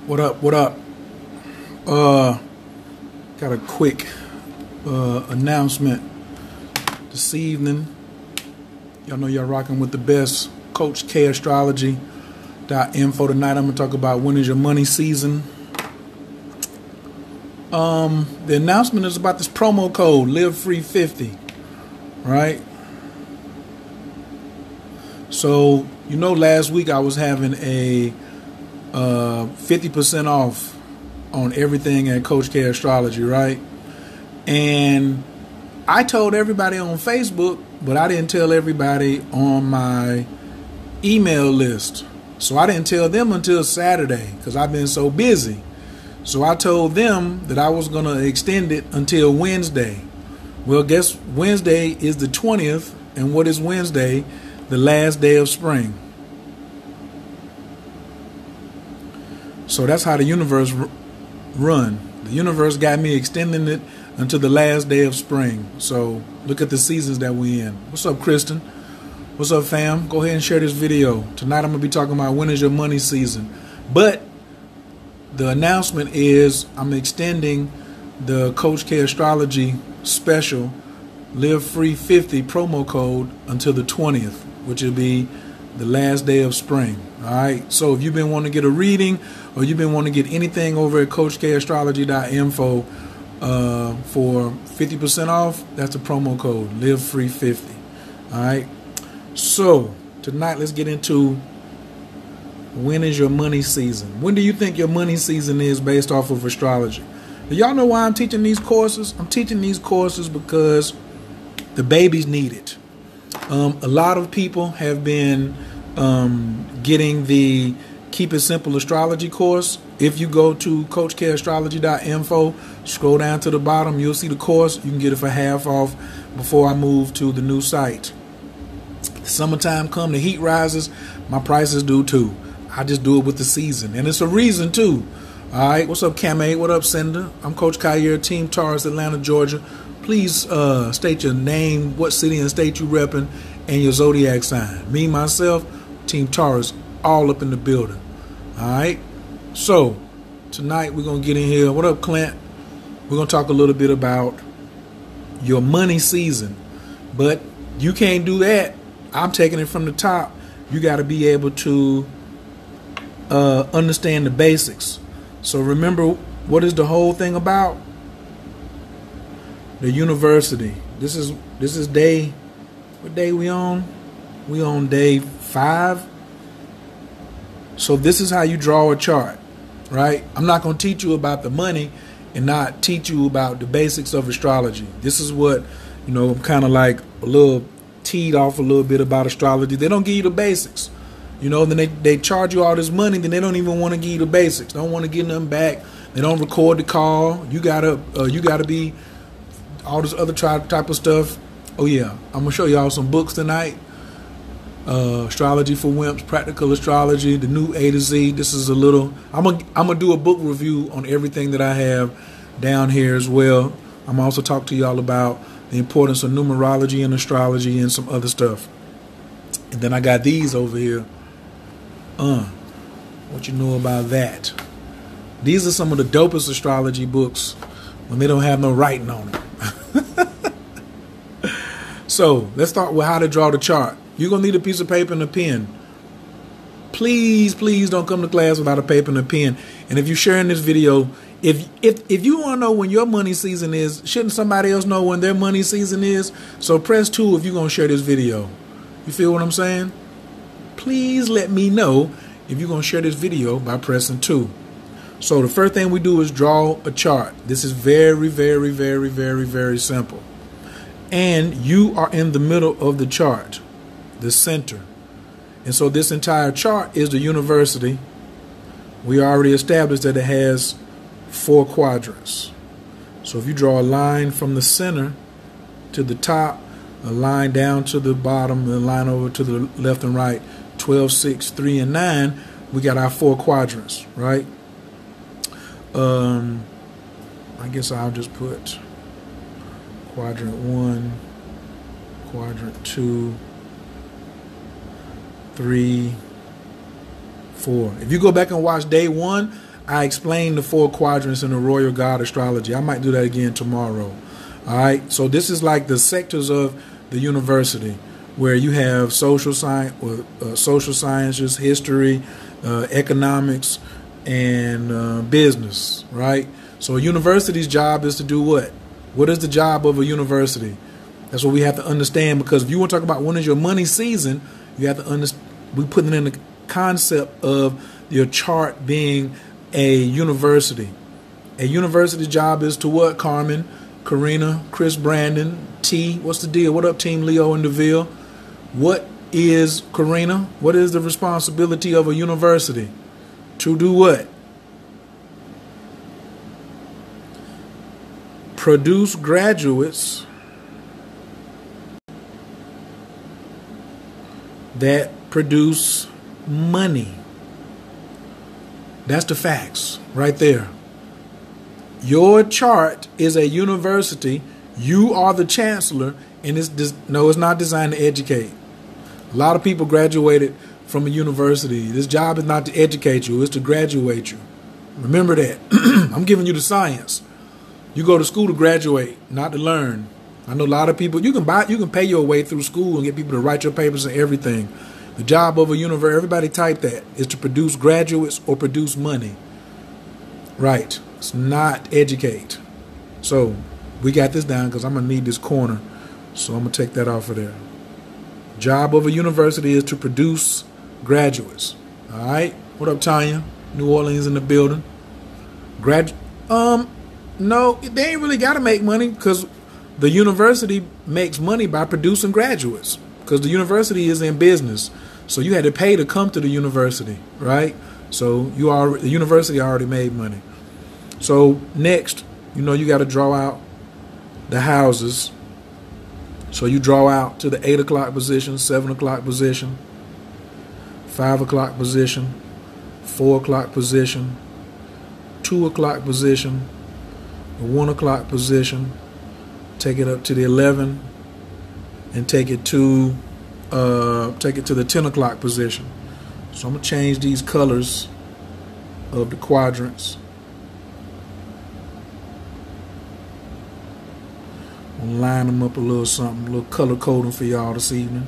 What up? What up? Uh, got a quick announcement this evening. Y'all know y'all rocking with the best, Coach K Astrology .info. Tonight I'm gonna talk about when is your money season. The announcement is about this promo code, Live Free 50, right? So you know, last week I was having a 50% off on everything at Coach K Astrology, right? And I told everybody on Facebook, but I didn't tell everybody on my email list. So I didn't tell them until Saturday because I've been so busy. So I told them that I was going to extend it until Wednesday. Well, guess Wednesday is the 20th. And what is Wednesday? The last day of spring. So that's how the universe run. The universe got me extending it until the last day of spring. So look at the seasons that we're in. What's up, Kristen? What's up, fam? Go ahead and share this video. Tonight I'm going to be talking about when is your money season. But the announcement is I'm extending the Coach K Astrology special Live Free 50 promo code until the 20th, which will be the last day of spring. All right. So if you've been wanting to get a reading or you've been wanting to get anything over at CoachKAstrology.info for 50% off, that's the promo code, Live Free 50. All right. So tonight, let's get into when is your money season. When do you think your money season is based off of astrology? Do y'all know why I'm teaching these courses? I'm teaching these courses because the babies need it. A lot of people have been getting the Keep It Simple Astrology course. If you go to CoachKAstrology.info, scroll down to the bottom, you'll see the course. You can get it for half off before I move to the new site. Summertime come, the heat rises, my prices do too. I just do it with the season, and it's a reason too. All right, what's up, Cam? What up, Cinder? I'm Coach Kyer, Team Taurus, Atlanta, Georgia. Please state your name, what city and state you repping, and your zodiac sign. Me, myself, Team Taurus, all up in the building. All right. So tonight we're gonna get in here. What up, Clint? We're gonna talk a little bit about your money season, but you can't do that. I'm taking it from the top. You got to be able to understand the basics. So remember, what is the whole thing about? The university. This is day. What day we on? We on day 5. So this is how you draw a chart, right? I'm not going to teach you about the money and not teach you about the basics of astrology. This is what, I'm kind of like a little teed off a little bit about astrology. They don't give you the basics. Then they charge you all this money, then they don't even want to give you the basics. They don't want to get nothing back. They don't record the call. You gotta be all this other type of stuff. Oh yeah, I'm gonna show y'all some books tonight. Astrology for Wimps, Practical Astrology, the new A to Z. This is a little. I'm gonna do a book review on everything that I have down here as well. I'm gonna also talk to y'all about the importance of numerology and astrology and some other stuff. And then I got these over here. What you know about that? These are some of the dopest astrology books when they don't have no writing on them. So let's start with how to draw the chart. You're gonna need a piece of paper and a pen. Please don't come to class without a paper and a pen. And if you're sharing this video, if you want to know when your money season is, shouldn't somebody else know when their money season is? So press 2 if you're gonna share this video. You feel what I'm saying? Please let me know if you're gonna share this video by pressing 2. So the first thing we do is draw a chart. This is very, very, very, very, very simple. And you are in the middle of the chart, the center. And so this entire chart is the university. We already established that it has 4 quadrants. So if you draw a line from the center to the top, a line down to the bottom, and a line over to the left and right, 12, 6, 3, and 9, we got our 4 quadrants, right? I guess I'll just put quadrant 1, quadrant 2, 3, 4. If you go back and watch day 1, I explained the 4 quadrants in the Royal God Astrology. I might do that again tomorrow. All right. So this is like the sectors of the university, where you have social science, social sciences, history, economics, and business. Right. So a university's job is to do what? What is the job of a university? That's what we have to understand, because if you want to talk about when is your money season, you have to understand. We put it in the concept of your chart being a university. A university job is to what, Carmen, Karina, Chris, Brandon, T? What's the deal? What up, Team Leo and DeVille? What is, Karina? What is the responsibility of a university? To do what? Produce graduates that produce money. That's the facts right there. Your chart is a university. You are the chancellor, and it's not designed to educate. A lot of people graduated from a university. This job is not to educate you, it's to graduate you. Remember that. I'm giving you the science. You go to school to graduate, not to learn. I know a lot of people, you can pay your way through school and get people to write your papers and everything. The job of a university, everybody type that, is to produce graduates or produce money. Right. It's not educate. So we got this down because I'm going to need this corner. So I'm going to take that off of there. Job of a university is to produce graduates. All right. What up, Tanya? New Orleans in the building. No, they ain't really got to make money, because the university makes money by producing graduates, because the university is in business. So you had to pay to come to the university, right? So the university already made money. So next, you got to draw out the houses. So you draw out to the 8 o'clock position, 7 o'clock position, 5 o'clock position, 4 o'clock position, 2 o'clock position, 1 o'clock position. Take it up to the 11, and take it to the 10 o'clock position. So I'm gonna change these colors of the quadrants. I'll line them up a little something, a little color coding for y'all this evening.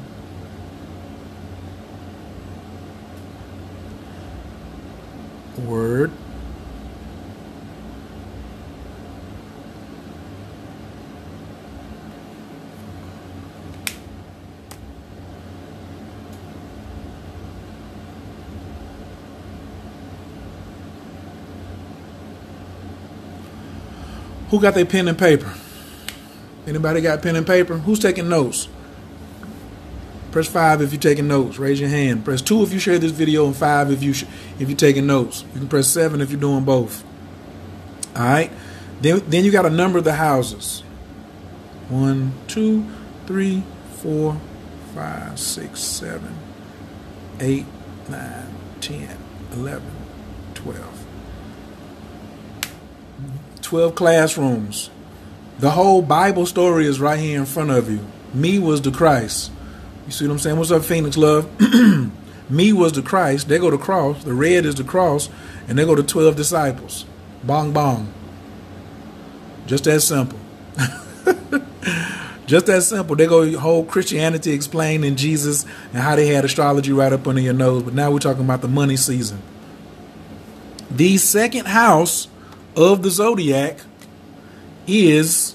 Word. Who got their pen and paper? Anybody got pen and paper? Who's taking notes? Press 5 if you're taking notes. Raise your hand. Press 2 if you share this video, and 5 if you're taking notes. You can press 7 if you're doing both. All right. Then you got to number the houses. 1, 2, 3, 4, 5, 6, 7, 8, 9, 10, 11, 12. 12 classrooms. The whole Bible story is right here in front of you. Me was the Christ. You see what I'm saying? What's up, Phoenix Love? Me was the Christ. They go to cross. The red is the cross. And they go to 12 disciples. Bong bong. Just that simple. Just that simple. They go whole Christianity explained in Jesus and how they had astrology right up under your nose. But now we're talking about the money season. The second house of the zodiac is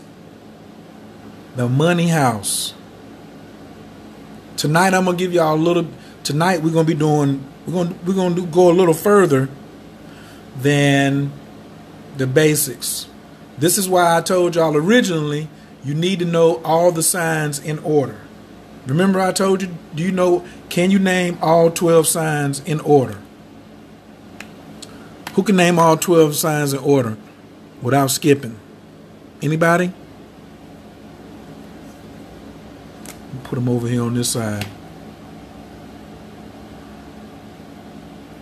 the money house. Tonight I'm gonna give y'all a little. Tonight we're gonna be doing. We're gonna go a little further than the basics. This is why I told y'all originally you need to know all the signs in order. Remember I told you. Do you know? Can you name all 12 signs in order? Who can name all 12 signs in order without skipping? Anybody? Put them over here on this side.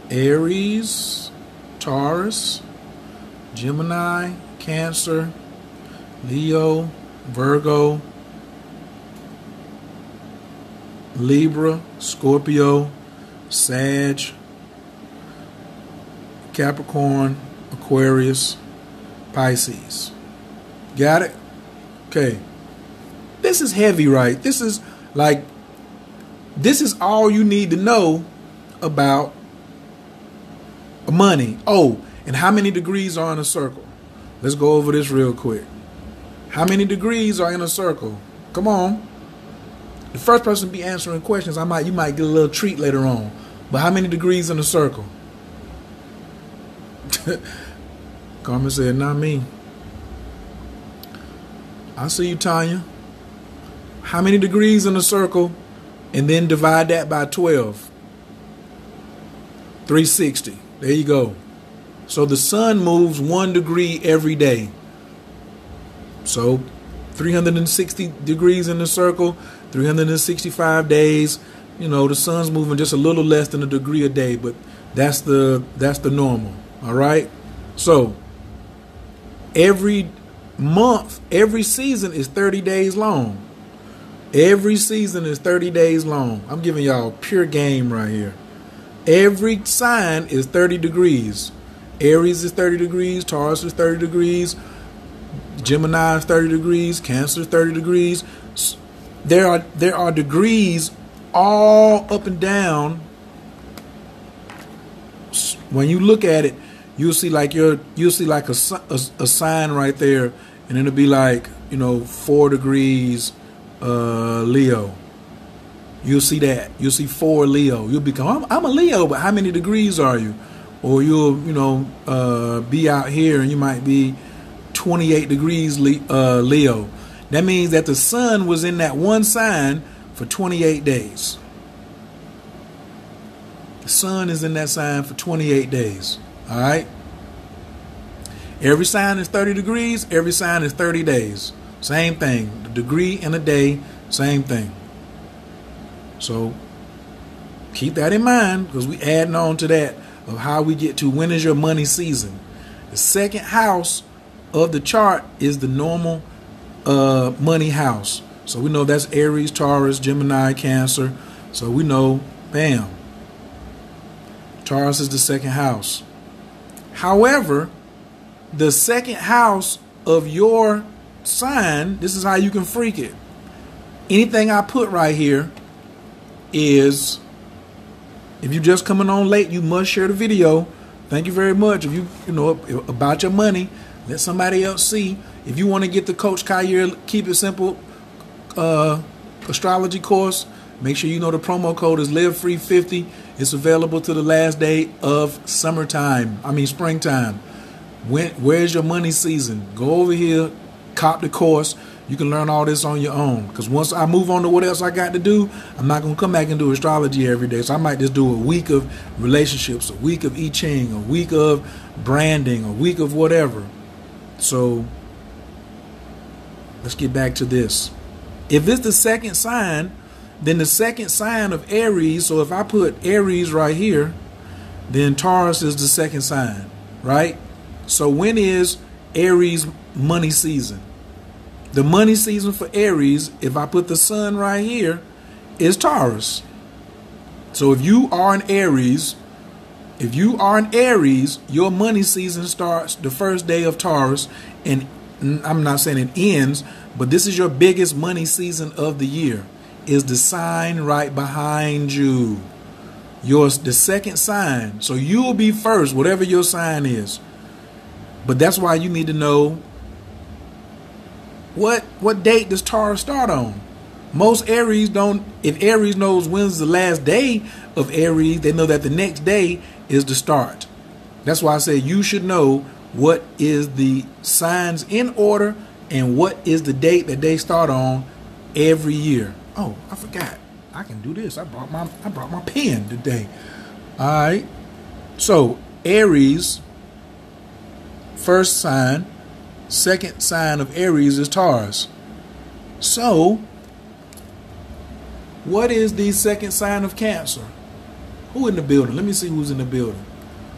Aries, Taurus, Gemini, Cancer, Leo, Virgo, Libra, Scorpio, Sag, Capricorn, Aquarius, Pisces. Got it? Okay. This is heavy, right? This is all you need to know about money. Oh, and how many degrees are in a circle? Let's go over this real quick. How many degrees are in a circle? Come on. The first person to be answering questions, you might get a little treat later on. But how many degrees in a circle? Carmen said, not me. I see you, Tanya. How many degrees in a circle? And then divide that by 12. 360. There you go. So the sun moves 1 degree every day. So 360 degrees in the circle, 365 days. You know, the sun's moving just a little less than a degree a day, but that's the normal. All right. So every month, every season is 30 days long. Every season is 30 days long. I'm giving y'all pure game right here. Every sign is 30 degrees. Aries is 30 degrees. Taurus is 30 degrees. Gemini is 30 degrees. Cancer is 30 degrees. There are degrees all up and down. When you look at it, you'll see like a sign right there, and it'll be like, 4 degrees Leo. You'll see that. You'll see 4 Leo. You'll become, I'm a Leo, but how many degrees are you? Or you'll, be out here and you might be 28 degrees Leo. That means that the sun was in that one sign for 28 days. The sun is in that sign for 28 days. All right. Every sign is 30 degrees. Every sign is 30 days. Same thing. The degree and a day, same thing. So keep that in mind, because we adding on to that of how we get to when is your money season. The second house of the chart is the normal money house. So we know that's Aries, Taurus, Gemini, Cancer. So we know, bam, Taurus is the second house. However, the second house of your sign, this is how you can freak it. Anything I put right here is, if you're just coming on late, you must share the video. Thank you very much. If you about your money, let somebody else see. If you want to get the Coach Khayr Keep It Simple astrology course, make sure you know the promo code is LiveFree50. It's available to the last day of springtime. Where's your money season? Go over here, cop the course. You can learn all this on your own. Because once I move on to what else I got to do, I'm not going to come back and do astrology every day. So I might just do a week of relationships, a week of I Ching, a week of branding, a week of whatever. So let's get back to this. If it's the second sign, then the second sign of Aries, so if I put Aries right here, then Taurus is the second sign, right? So when is Aries money season? The money season for Aries, if I put the sun right here, is Taurus. So if you are an Aries, your money season starts the first day of Taurus, and I'm not saying it ends, but this is your biggest money season of the year. Is the sign right behind you. The second sign. So you will be first, whatever your sign is. But that's why you need to know what date does Taurus start on. Most Aries don't. If Aries knows when's the last day of Aries, they know that the next day is the start. That's why I say you should know what is the signs in order and what is the date that they start on every year. Oh, I forgot. I can do this. I brought my pen today. All right. So Aries, first sign, second sign of Aries is Taurus. So what is the second sign of Cancer? Who in the building? Let me see who's in the building.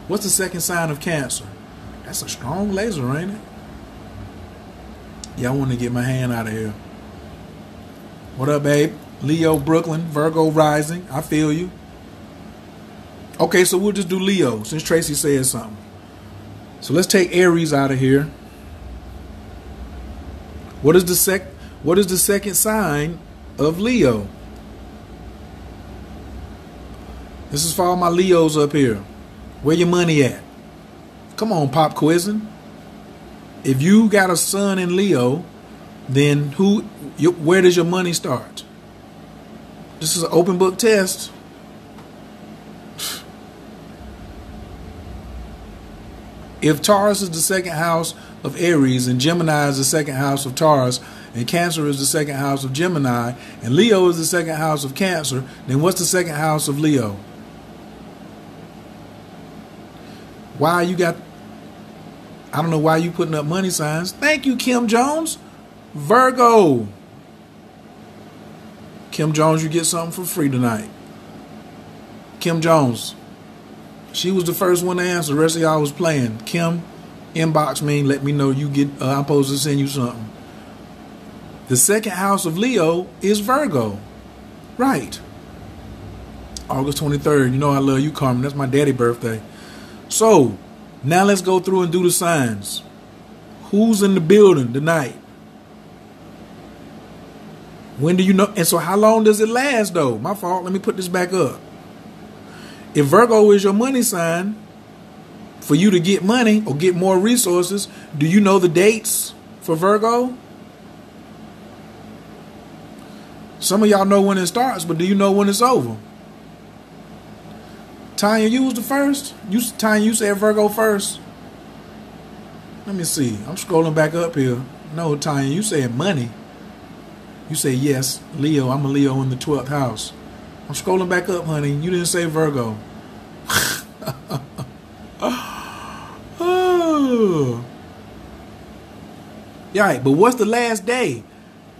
What's the second sign of Cancer? That's a strong laser, ain't it? Yeah, I want to get my hand out of here. What up, babe? Leo, Brooklyn, Virgo rising. I feel you. Okay, so we'll just do Leo since Tracy said something. So let's take Aries out of here. What is the second sign of Leo? This is for all my Leos up here. Where your money at? Come on, pop quizzing. If you got a sun in Leo, then where does your money start? This is an open book test. If Taurus is the second house of Aries, and Gemini is the second house of Taurus, and Cancer is the second house of Gemini, and Leo is the second house of Cancer, then what's the second house of Leo? Why you got, I don't know why you putting up money signs. Thank you, Kim Jones. Virgo. Kim Jones, you get something for free tonight. Kim Jones. She was the first one to answer. The rest of y'all was playing. Kim, inbox me and let me know you get. I'm supposed to send you something. The second house of Leo is Virgo. Right. August 23rd. You know I love you, Carmen. That's my daddy's birthday. So, now let's go through and do the signs. Who's in the building tonight? When do you know? And so how long does it last, though? My fault. Let me put this back up. If Virgo is your money sign, for you to get money or get more resources, do you know the dates for Virgo? Some of y'all know when it starts, but do you know when it's over? Tanya, you was the first? Tanya, you said Virgo first? Let me see. I'm scrolling back up here. No, Tanya, you said money. You say yes, Leo. I'm a Leo in the 12th house. I'm scrolling back up, honey. You didn't say Virgo. Oh. Yeah, but what's the last day?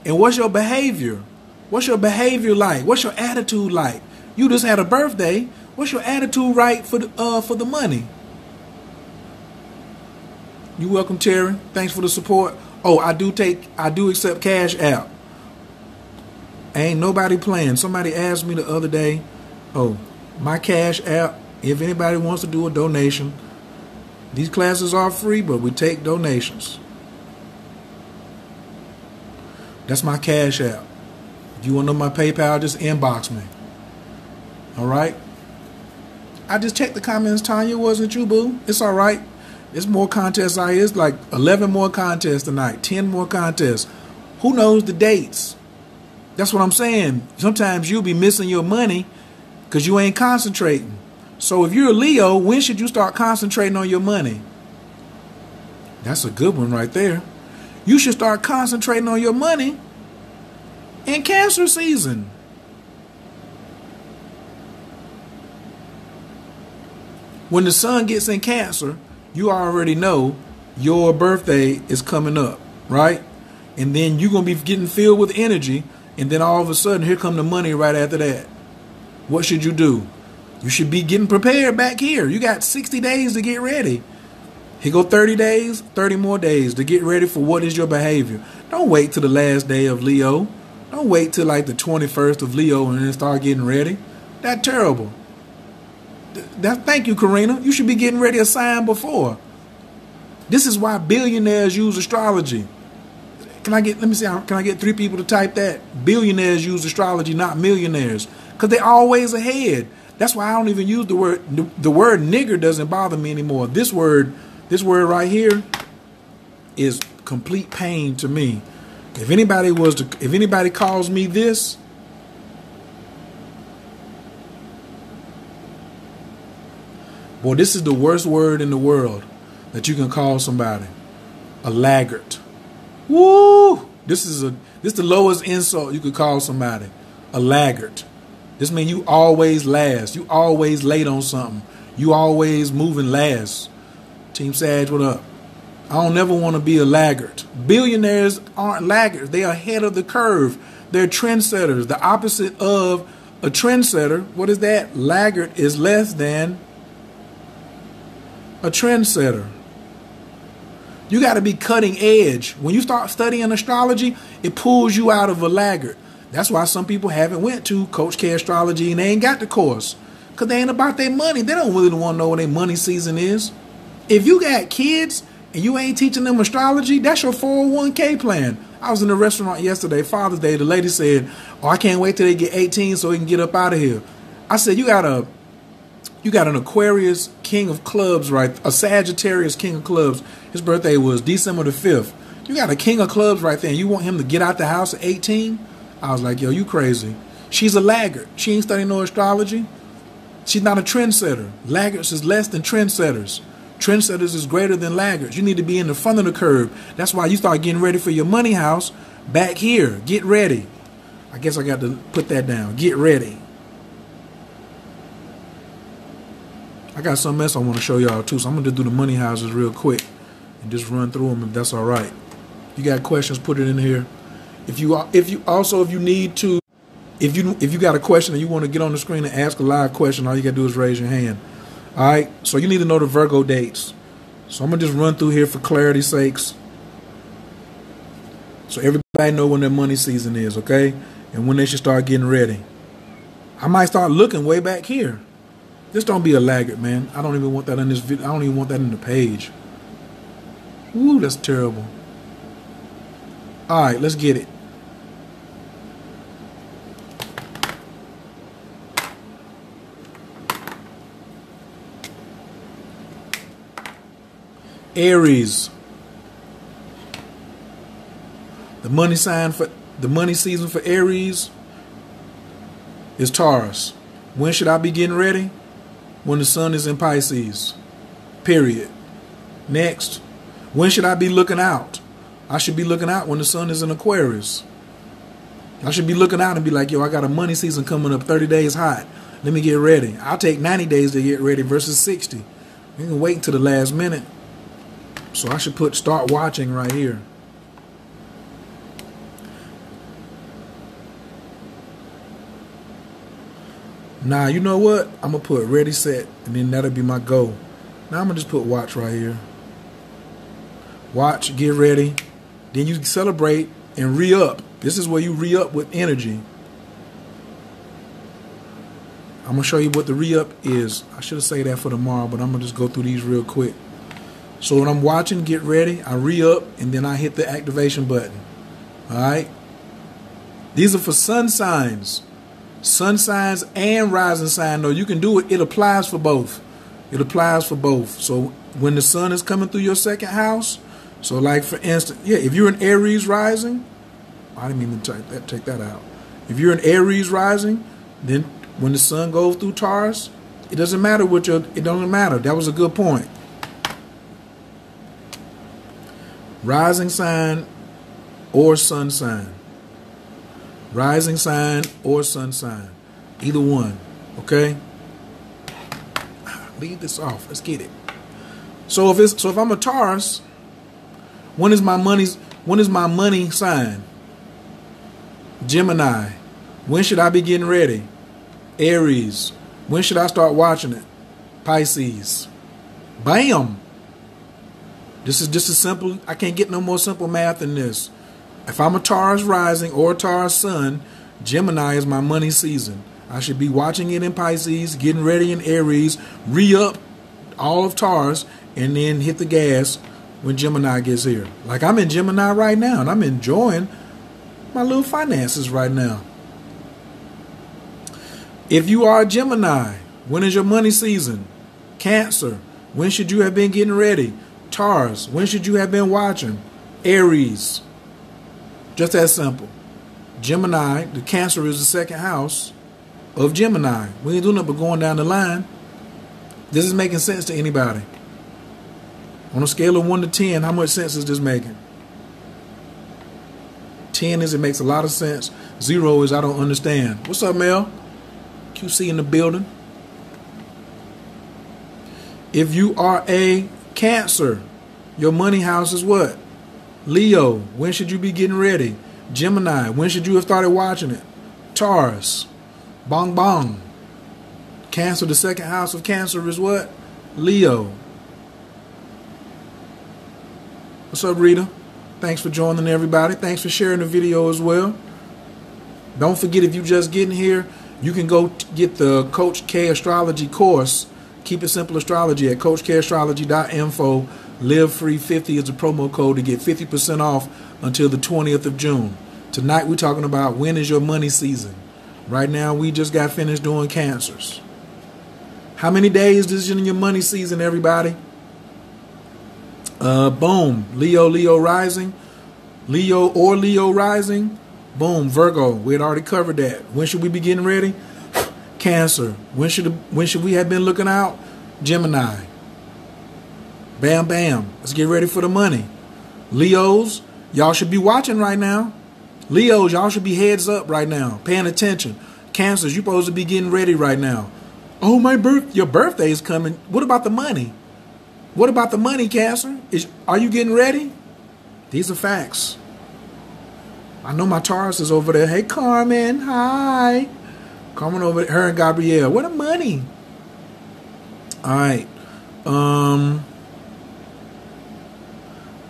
And what's your behavior? What's your behavior like? What's your attitude like? You just had a birthday. What's your attitude right for the money? You welcome, Terry. Thanks for the support. Oh, I do accept Cash App. Ain't nobody playing. Somebody asked me the other day, oh, my Cash App, if anybody wants to do a donation, these classes are free, but we take donations. That's my Cash App. If you want to know my PayPal, just inbox me. All right? I just checked the comments, Tanya. Wasn't you, boo? It's all right. There's more contests out here. It's like 11 more contests tonight, 10 more contests. Who knows the dates? That's what I'm saying. Sometimes you'll be missing your money because you ain't concentrating. So if you're a Leo, when should you start concentrating on your money? That's a good one right there. You should start concentrating on your money in Cancer season. When the sun gets in Cancer, you already know your birthday is coming up, right? And then you're going to be getting filled with energy. And then all of a sudden, here come the money right after that. What should you do? You should be getting prepared back here. You got 60 days to get ready. Here go 30 days, 30 more days to get ready for what is your behavior. Don't wait till the last day of Leo. Don't wait till like the 21st of Leo and then start getting ready. That's terrible. Thank you, Karina. You should be getting ready a sign before. This is why billionaires use astrology. Can I get 3 people to type that? Billionaires use astrology, not millionaires. Because they're always ahead. That's why I don't even use the word. The word nigger doesn't bother me anymore. This word right here is complete pain to me. If anybody calls me this, boy, this is the worst word in the world that you can call somebody. A laggard. Woo! This is the lowest insult you could call somebody. A laggard. This means you always last. You always late on something. You always moving last. Team Sag, what up? I don't never want to be a laggard. Billionaires aren't laggards. They are ahead of the curve. They're trendsetters. The opposite of a trendsetter, what is that? Laggard is less than a trendsetter. You got to be cutting edge. When you start studying astrology, it pulls you out of a laggard. That's why some people haven't went to Coach K Astrology and they ain't got the course. Because they ain't about their money. They don't really want to know what their money season is. If you got kids and you ain't teaching them astrology, that's your 401k plan. I was in a restaurant yesterday, Father's Day. The lady said, "Oh, I can't wait till they get 18 so we can get up out of here." I said, you got an Aquarius King of Clubs, right? A Sagittarius King of Clubs. His birthday was December the 5th. You got a King of Clubs right there, and you want him to get out the house at 18? I was like, yo, you crazy. She's a laggard. She ain't studying no astrology. She's not a trendsetter. Laggards is less than trendsetters. Trendsetters is greater than laggards. You need to be in the front of the curve. That's why you start getting ready for your money house back here. Get ready. I guess I got to put that down. Get ready. I got something else I want to show y'all too, so I'm going to do the money houses real quick and just run through them if that's all right. If you got questions, put it in here. If you need to, if you got a question and you want to get on the screen and ask a live question, all you got to do is raise your hand. All right, so you need to know the Virgo dates. So I'm going to just run through here for clarity's sakes, so everybody know when their money season is, okay? And when they should start getting ready. I might start looking way back here. Just don't be a laggard, man. I don't even want that in this video. I don't even want that in the page. Ooh, that's terrible. All right, let's get it. Aries. The money season for Aries is Taurus. When should I be getting ready? When the sun is in Pisces. Period. Next. When should I be looking out? I should be looking out when the sun is in Aquarius. I should be looking out and be like, yo, I got a money season coming up 30 days hot. Let me get ready. I'll take 90 days to get ready versus 60. You can wait until the last minute. So I should put start watching right here. Now, you know what? I'm going to put ready, set, and then that'll be my go. Now I'm going to just put watch right here. Watch, get ready. Then you celebrate and re-up. This is where you re-up with energy. I'm going to show you what the re-up is. I should have said that for tomorrow, but I'm going to just go through these real quick. So when I'm watching, get ready, I re-up, and then I hit the activation button. All right? These are for sun signs. Sun signs and rising sign. No, you can do it. It applies for both. It applies for both. So when the sun is coming through your second house, so like for instance, yeah, if you're an Aries rising, I didn't mean to take that out. If you're an Aries rising, then when the sun goes through Taurus, it doesn't matter it doesn't matter. That was a good point. Rising sign or sun sign. Rising sign or sun sign. Either one. Okay? Leave this off. Let's get it. So if I'm a Taurus, when is my money sign? Gemini. When should I be getting ready? Aries. When should I start watching it? Pisces. Bam. This is just as simple. I can't get no more simple math than this. If I'm a Taurus rising or a Taurus sun, Gemini is my money season. I should be watching it in Pisces, getting ready in Aries, re-up all of Taurus, and then hit the gas when Gemini gets here. Like I'm in Gemini right now, and I'm enjoying my little finances right now. If you are a Gemini, when is your money season? Cancer. When should you have been getting ready? Taurus. When should you have been watching? Aries. Just that simple. Gemini, the Cancer is the second house of Gemini. We ain't doing nothing but going down the line. This is making sense to anybody. On a scale of 1 to 10, how much sense is this making? 10 is it makes a lot of sense. 0 is I don't understand. What's up, Mel? QC in the building. If you are a Cancer, your money house is what? Leo, when should you be getting ready? Gemini, when should you have started watching it? Taurus, bong bong. Cancer, the second house of Cancer is what? Leo. What's up, Rita? Thanks for joining everybody. Thanks for sharing the video as well. Don't forget, if you just getting here, you can go get the Coach K Astrology course Keep It Simple Astrology at CoachKAstrology.info. Live Free 50 is the promo code to get 50% off until the 20th of June. Tonight we're talking about when is your money season. Right now we just got finished doing Cancers. How many days is in your money season, everybody? Boom. Leo rising. Leo rising. Boom. Virgo. We had already covered that. When should we be getting ready? Cancer. When should we have been looking out? Gemini. Bam, bam. Let's get ready for the money. Leos, y'all should be watching right now. Leos, y'all should be heads up right now, paying attention. Cancers, you're supposed to be getting ready right now. Oh, your birthday is coming. What about the money? What about the money, Cancer? Are you getting ready? These are facts. I know my Taurus is over there. Hey, Carmen. Hi. Carmen over there. Her and Gabrielle. Where the money? All right.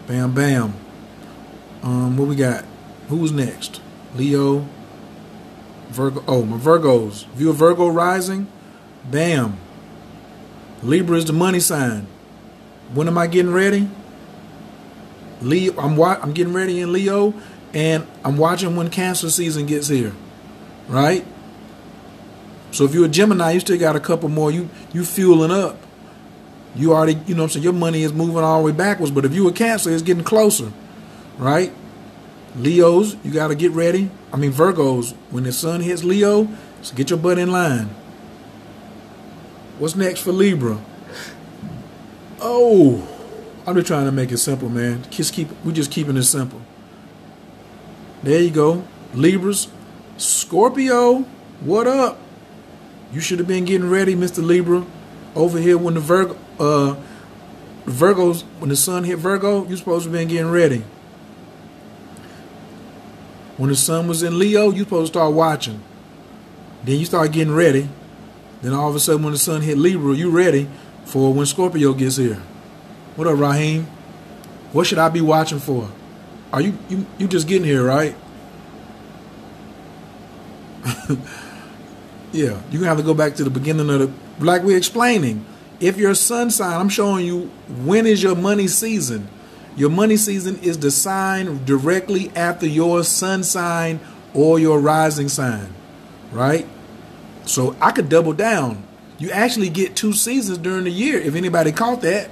Bam, bam. What we got? Who's next? Leo. Virgo. Oh, my Virgos. If you're a Virgo rising, bam. Libra is the money sign. When am I getting ready? Leo, I'm getting ready in Leo, and I'm watching when Cancer season gets here, right? So if you're a Gemini, you still got a couple more. You fueling up. You already, you know what I'm saying, your money is moving all the way backwards. But if you're a Cancer, it's getting closer, right? Leos, you got to get ready. I mean, Virgos, when the sun hits Leo, so get your butt in line. What's next for Libra? Oh, I'm just trying to make it simple, man. We're just keeping it simple. There you go. Libras. Scorpio, what up? You should have been getting ready, Mr. Libra. Over here when the Virgos, when the sun hit Virgo, you're supposed to have been getting ready. When the sun was in Leo, you're supposed to start watching. Then you start getting ready. Then all of a sudden when the sun hit Libra, you ready for when Scorpio gets here. What up, Raheem? What should I be watching for? Are you just getting here, right? Yeah, you're going to have to go back to the beginning of the, like we're explaining. If your sun sign, I'm showing you when is your money season. Your money season is the sign directly after your sun sign or your rising sign, right? So I could double down. You actually get 2 seasons during the year, if anybody caught that.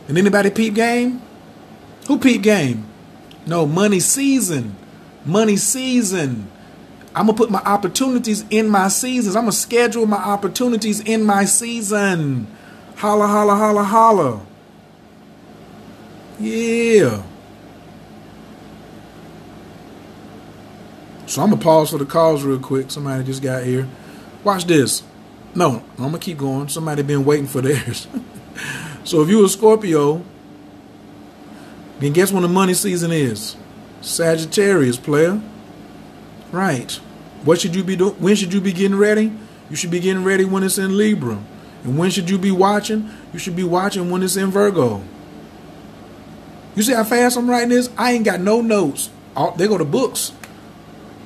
And anybody peep game? Who peep game? No, money season. Money season. I'm going to put my opportunities in my seasons. I'm going to schedule my opportunities in my season. Holla, holla, holla, holla. Yeah. So I'm going to pause for the calls real quick. Somebody just got here. Watch this. No, I'm going to keep going. Somebody been waiting for theirs. So if you're a Scorpio, then guess when the money season is? Sagittarius, player. Right. What should you be doing? When should you be getting ready? You should be getting ready when it's in Libra. And when should you be watching? You should be watching when it's in Virgo. You see how fast I'm writing this? I ain't got no notes. They go to books.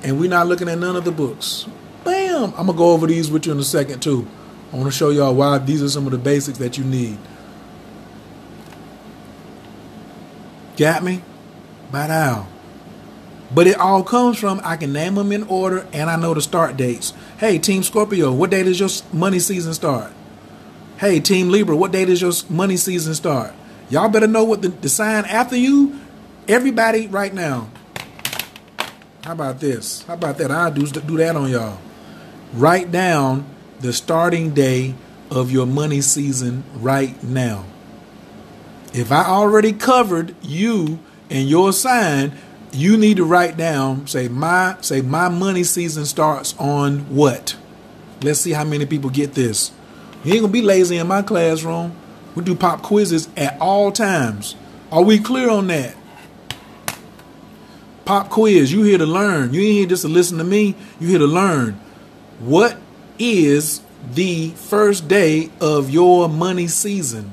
And we're not looking at none of the books. Bam! I'm going to go over these with you in a second too. I want to show y'all why these are some of the basics that you need. Got me? By now. But it all comes from, I can name them in order and I know the start dates. Hey, Team Scorpio, what day does your money season start? Hey, Team Libra, what day does your money season start? Y'all better know what the sign after you. Everybody right now. How about this? How about that? I'll do that on y'all. Write down the starting day of your money season right now. If I already covered you and your sign, you need to write down, say my money season starts on what? Let's see how many people get this. You ain't gonna be lazy in my classroom. We do pop quizzes at all times. Are we clear on that? Pop quiz, you here to learn. You ain't here just to listen to me. You here to learn. What is the first day of your money season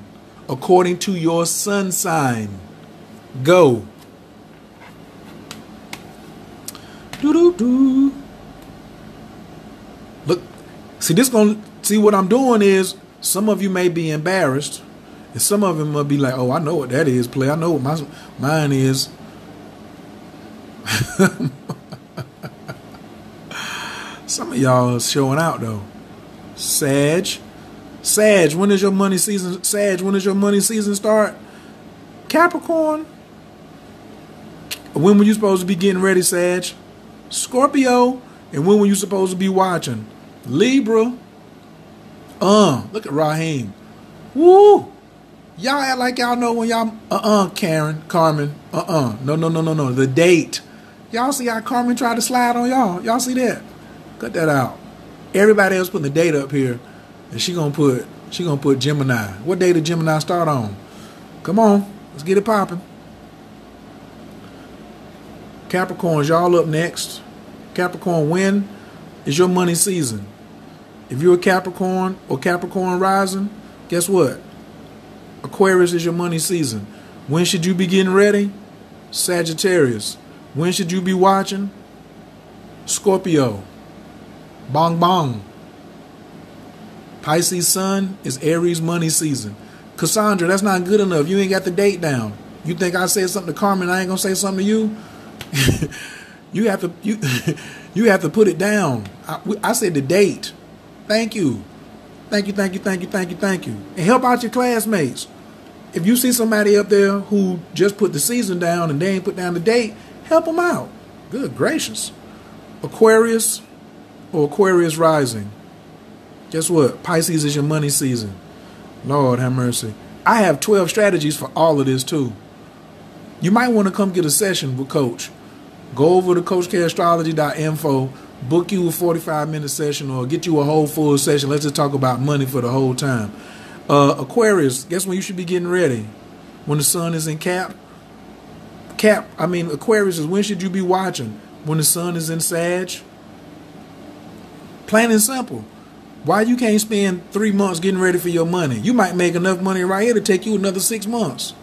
according to your sun sign? Go. Look, see what I'm doing is, Some of you may be embarrassed, and some of them will be like, oh, I know what that is, play. I know what mine is. Some of y'all is showing out, though. Sag, when is your money season? Sag, when does your money season start? Capricorn, when were you supposed to be getting ready, Sag? Scorpio, and when were you supposed to be watching? Libra. Look at Raheem. Woo! Y'all act like y'all know when y'all, Carmen. No. The date. Y'all see how Carmen tried to slide on y'all? Y'all see that? Cut that out. Everybody else putting the date up here, and she gonna put Gemini. What day did Gemini start on? Come on, let's get it popping. Capricorns, y'all up next. Capricorn, when is your money season? If you're a Capricorn or Capricorn rising, guess what? Aquarius is your money season. When should you be getting ready? Sagittarius. When should you be watching? Scorpio. Bong bong. Pisces sun is Aries money season. Cassandra, that's not good enough. You ain't got the date down. You think I said something to Carmen, I ain't gonna say something to you? You have to put it down. I said the date. Thank you. Thank you. And help out your classmates. If you see somebody up there who just put the season down and they ain't put down the date, help them out. Good gracious. Aquarius or Aquarius rising. Guess what? Pisces is your money season. Lord have mercy. I have 12 strategies for all of this too. You might want to come get a session with Coach. Go over to CoachKAstrology.info. Book you a 45-minute session or get you a whole full session. Let's just talk about money for the whole time. Aquarius, guess when you should be getting ready? When the sun is in Aquarius is when should you be watching? When the sun is in Sag? Plain and simple. Why you can't spend 3 months getting ready for your money? You might make enough money right here to take you another 6 months.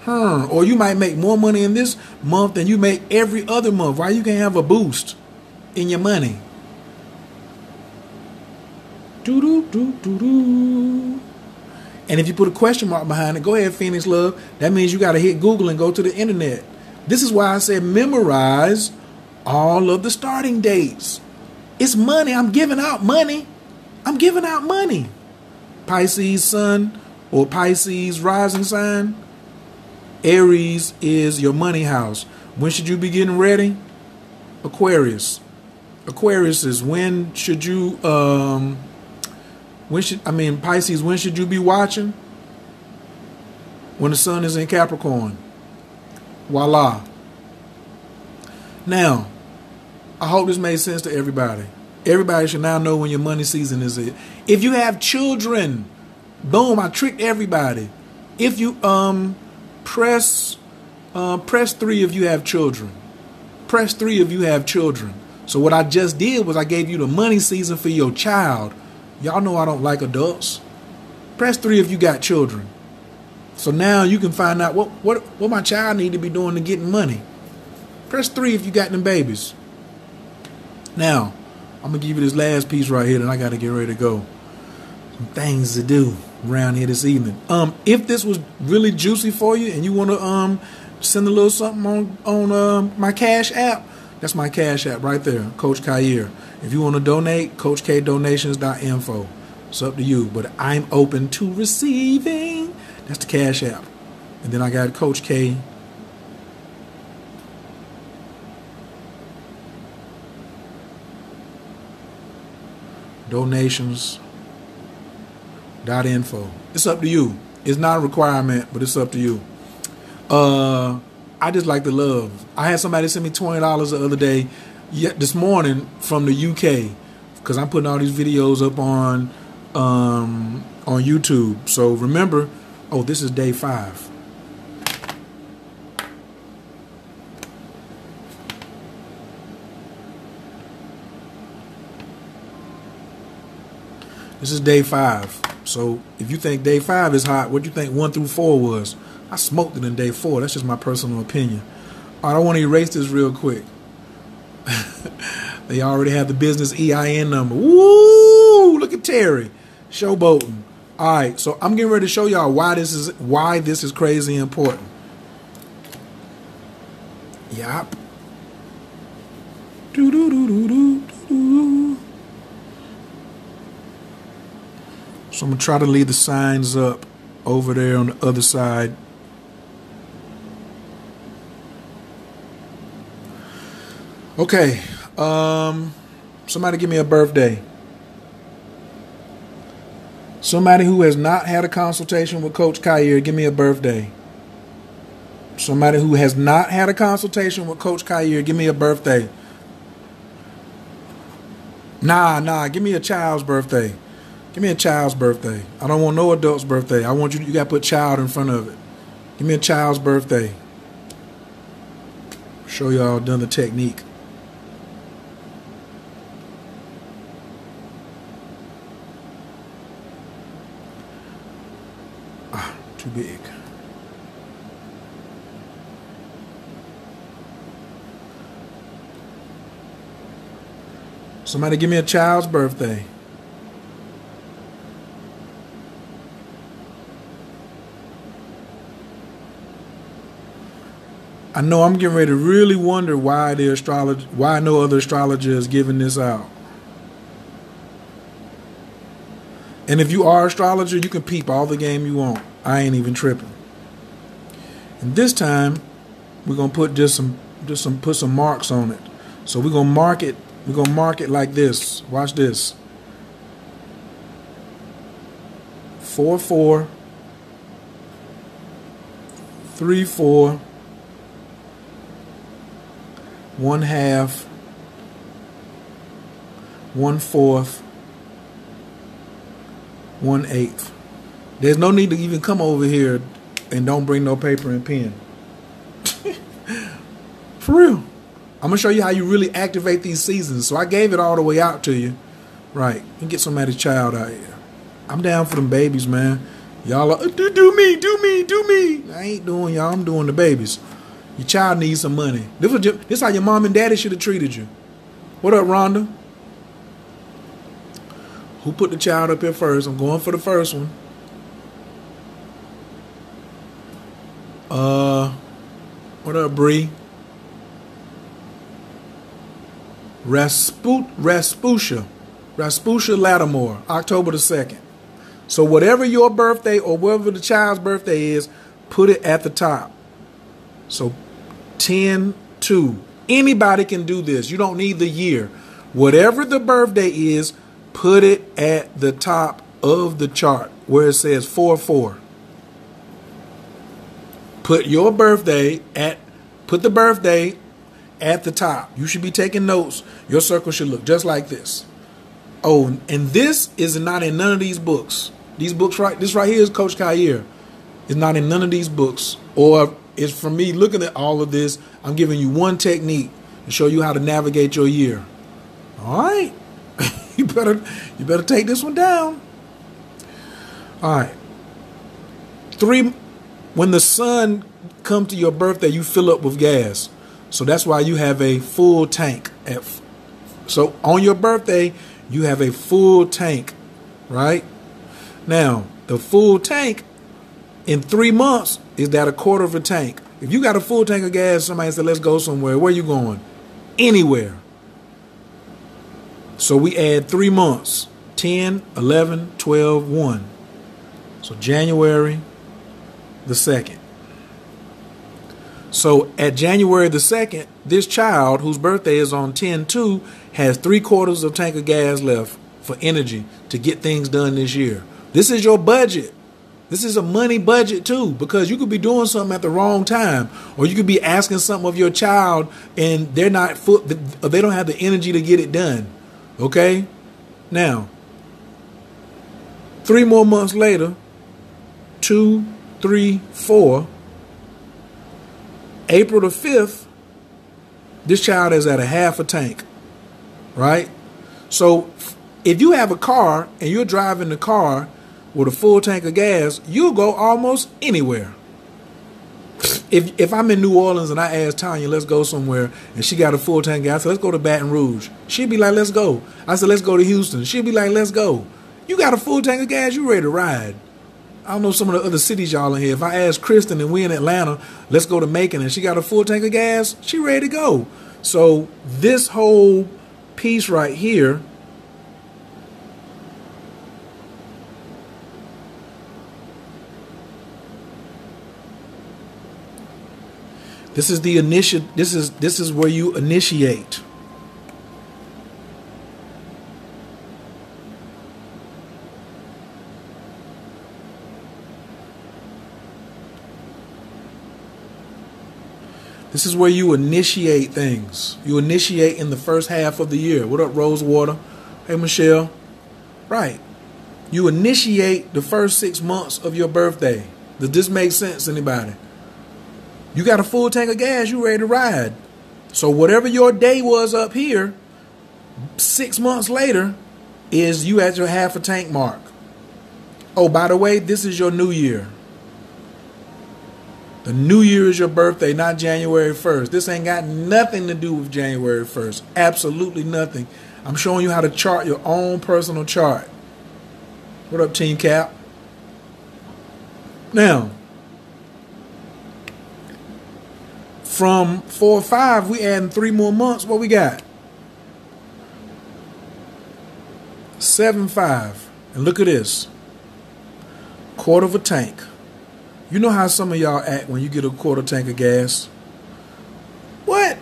Or you might make more money in this month than you make every other month. Why you can't have a boost in your money? And if you put a question mark behind it, go ahead, Phoenix Love. That means you got to hit Google and go to the internet. This is why I said memorize all of the starting dates. It's money. I'm giving out money. Pisces sun or Pisces rising sign. Aries is your money house. When should you be getting ready? Aquarius. Aquarius is when should you Pisces, when should you be watching? When the sun is in Capricorn. Voila. Now, I hope this made sense to everybody. Everybody should now know when your money season is. If you have children, boom, I tricked everybody. If you press 3 if you have children. Press 3 if you have children. So what I just did was I gave you the money season for your child. Y'all know I don't like adults. Press 3 if you got children. So now you can find out what my child need to be doing to getting money. Press 3 if you got them babies. Now, I'm going to give you this last piece right here, and I got to get ready to go. Some things to do around here this evening. If this was really juicy for you and you want to send a little something on my Cash App, that's my Cash App right there, Coach Khayr. If you want to donate, CoachKDonations.info. It's up to you, but I'm open to receiving. That's the Cash App. And then I got Coach K. Donations.info. It's up to you. It's not a requirement, but it's up to you. I just like the love. I had somebody send me $20 the other day, this morning from the UK, because I'm putting all these videos up on YouTube. So remember, this is day 5. This is day 5. So if you think day 5 is hot, what do you think 1 through 4 was? I smoked it in day 4. That's just my personal opinion. All right, I want to erase this real quick. They already have the business EIN number. Woo! Look at Terry. Showboating. All right, so I'm getting ready to show y'all why this is crazy important. Yup. Do do do do do do. So I'm gonna try to leave the signs up over there on the other side. Okay. Somebody give me a birthday. Somebody who has not had a consultation with Coach Khayr, give me a birthday. Somebody who has not had a consultation with Coach Khayr, give me a birthday. Nah, give me a child's birthday. Give me a child's birthday. I don't want no adult's birthday. I want you got to put child in front of it. Give me a child's birthday. Show y'all done the technique. Too big. Somebody give me a child's birthday. I know I'm getting ready to really wonder why no other astrologer is giving this out. And if you are an astrologer, you can peep all the game you want. I ain't even tripping. And this time, we're gonna put put some marks on it. So we're gonna mark it. We're gonna mark it like this. Watch this. 4-4, 3-4, 1/2, 1/4, 1/8. There's no need to even come over here and don't bring no paper and pen. For real. I'm going to show you how you really activate these seasons. So I gave it all the way out to you. Right. And get somebody's child out here. I'm down for them babies, man. Y'all are, do me. I ain't doing y'all. I'm doing the babies. Your child needs some money. This is how your mom and daddy should have treated you. What up, Rhonda? Who put the child up here first? I'm going for the first one. What up, Bree? Rasputia Lattimore, October the 2nd. So whatever your birthday or whatever the child's birthday is, put it at the top. So 10/2. Anybody can do this. You don't need the year. Whatever the birthday is, put it at the top of the chart where it says 4/4. Put the birthday at the top. You should be taking notes. Your circle should look just like this. Oh, and this is not in none of these books. This right here is Coach Khayr. It's not in none of these books. Or it's from me looking at all of this. I'm giving you one technique to show you how to navigate your year. All right. You better take this one down. All right. 3. When the sun comes to your birthday, you fill up with gas. So that's why you have a full tank. So on your birthday, you have a full tank, right? Now, the full tank in 3 months is that a quarter of a tank. If you got a full tank of gas, somebody said, let's go somewhere. Where you going? Anywhere. So we add 3 months, 10, 11, 12, 1. So January the 2nd. So at January the 2nd, this child whose birthday is on 10/2 has 3/4 of tank of gas left for energy to get things done this year. This is your budget. This is a money budget too, because you could be doing something at the wrong time, or you could be asking something of your child and they don't have the energy to get it done. Okay? Now, 3 more months later, 2, 3, 4, April the 5th, this child is at a half a tank, right? So if you have a car and you're driving the car with a full tank of gas, you'll go almost anywhere. If I'm in New Orleans and I ask Tanya, let's go somewhere, and she got a full tank of gas, I said, let's go to Baton Rouge. She'd be like, let's go. I said, let's go to Houston. She'd be like, let's go. You got a full tank of gas, you ready to ride. I don't know some of the other cities y'all in here. If I ask Kristen and we in Atlanta, let's go to Macon, and she got a full tank of gas, she ready to go. So this whole piece right here, this is the this is where you initiate. This is where you initiate things. You initiate in the first half of the year. What up, Rosewater? Hey, Michelle. Right. You initiate the first 6 months of your birthday. Does this make sense, anybody? You got a full tank of gas, you ready to ride. So whatever your day was up here, 6 months later, is you at your half a tank mark. Oh, by the way, this is your new year. The new year is your birthday, not January 1st. This ain't got nothing to do with January 1st. Absolutely nothing. I'm showing you how to chart your own personal chart. What up, Team Cap? Now, from 4 or 5, we adding 3 more months. What we got? 7-5. And look at this. Quarter of a tank. You know how some of y'all act when you get a quarter tank of gas? What?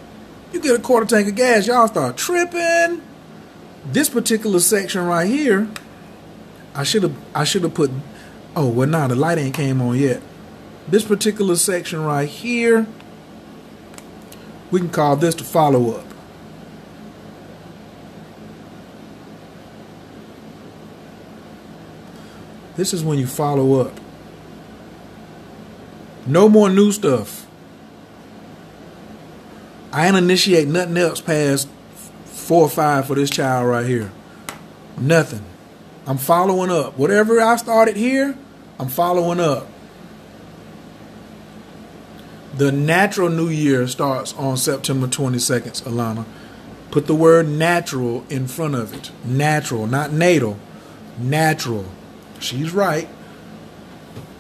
You get a quarter tank of gas, y'all start tripping. This particular section right here, I should have put, oh, well, nah, the light ain't came on yet. This particular section right here, we can call this the follow-up. This is when you follow up. No more new stuff. I ain't initiate nothing else past 4 or 5 for this child right here. Nothing. I'm following up. Whatever I started here, I'm following up. The natural new year starts on September 22nd, Alana. Put the word natural in front of it. Natural, not natal. Natural. She's right.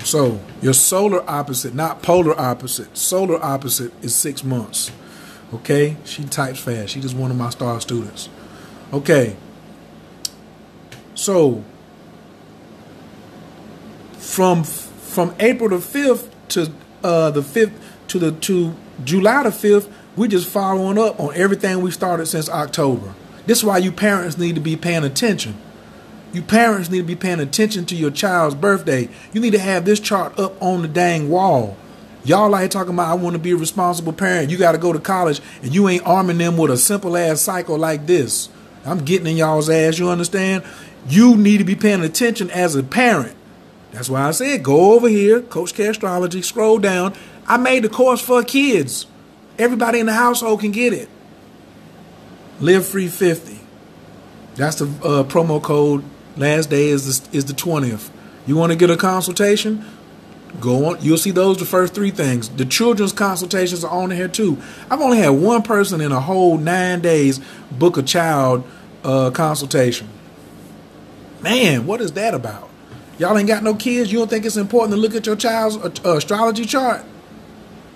So, your solar opposite, not polar opposite. Solar opposite is 6 months. Okay? She types fast. She's just one of my star students. Okay. So, from April the 5th to the 5th to July the 5th, we're just following up on everything we started since October. This is why you parents need to be paying attention. You parents need to be paying attention to your child's birthday. You need to have this chart up on the dang wall. Y'all like talking about, I want to be a responsible parent. You got to go to college, and you ain't arming them with a simple-ass cycle like this. I'm getting in y'all's ass, you understand? You need to be paying attention as a parent. That's why I said, go over here, Coach K Astrology, scroll down. I made the course for kids. Everybody in the household can get it. Live Free 50. That's the promo code. Last day is the 20th. You want to get a consultation? Go on. You'll see those the first 3 things. The children's consultations are on here too. I've only had one person in a whole 9 days book a child consultation. Man, what is that about? Y'all ain't got no kids? You don't think it's important to look at your child's astrology chart?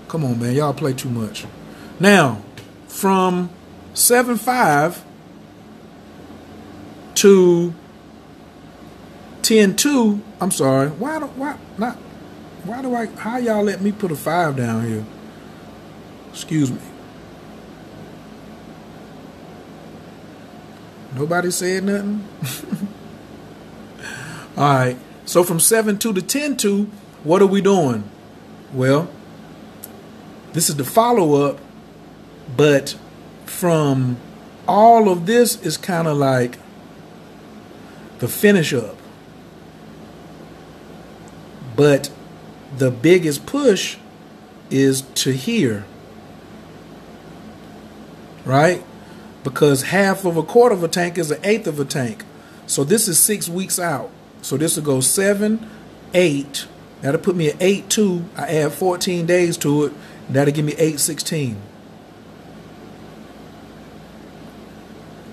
Come on, man. Y'all play too much. Now, from 7-5 to 10-2, I'm sorry. How y'all let me put a 5 down here? Excuse me. Nobody said nothing? All right. So from 7-2 to 10-2, what are we doing? Well, this is the follow-up, but from all of this is kind of like the finish up. But the biggest push is to here, right? Because half of a quarter of a tank is an eighth of a tank. So this is 6 weeks out. So this will go 7, 8. That'll put me at 8-2. I add 14 days to it. That'll give me 8-16.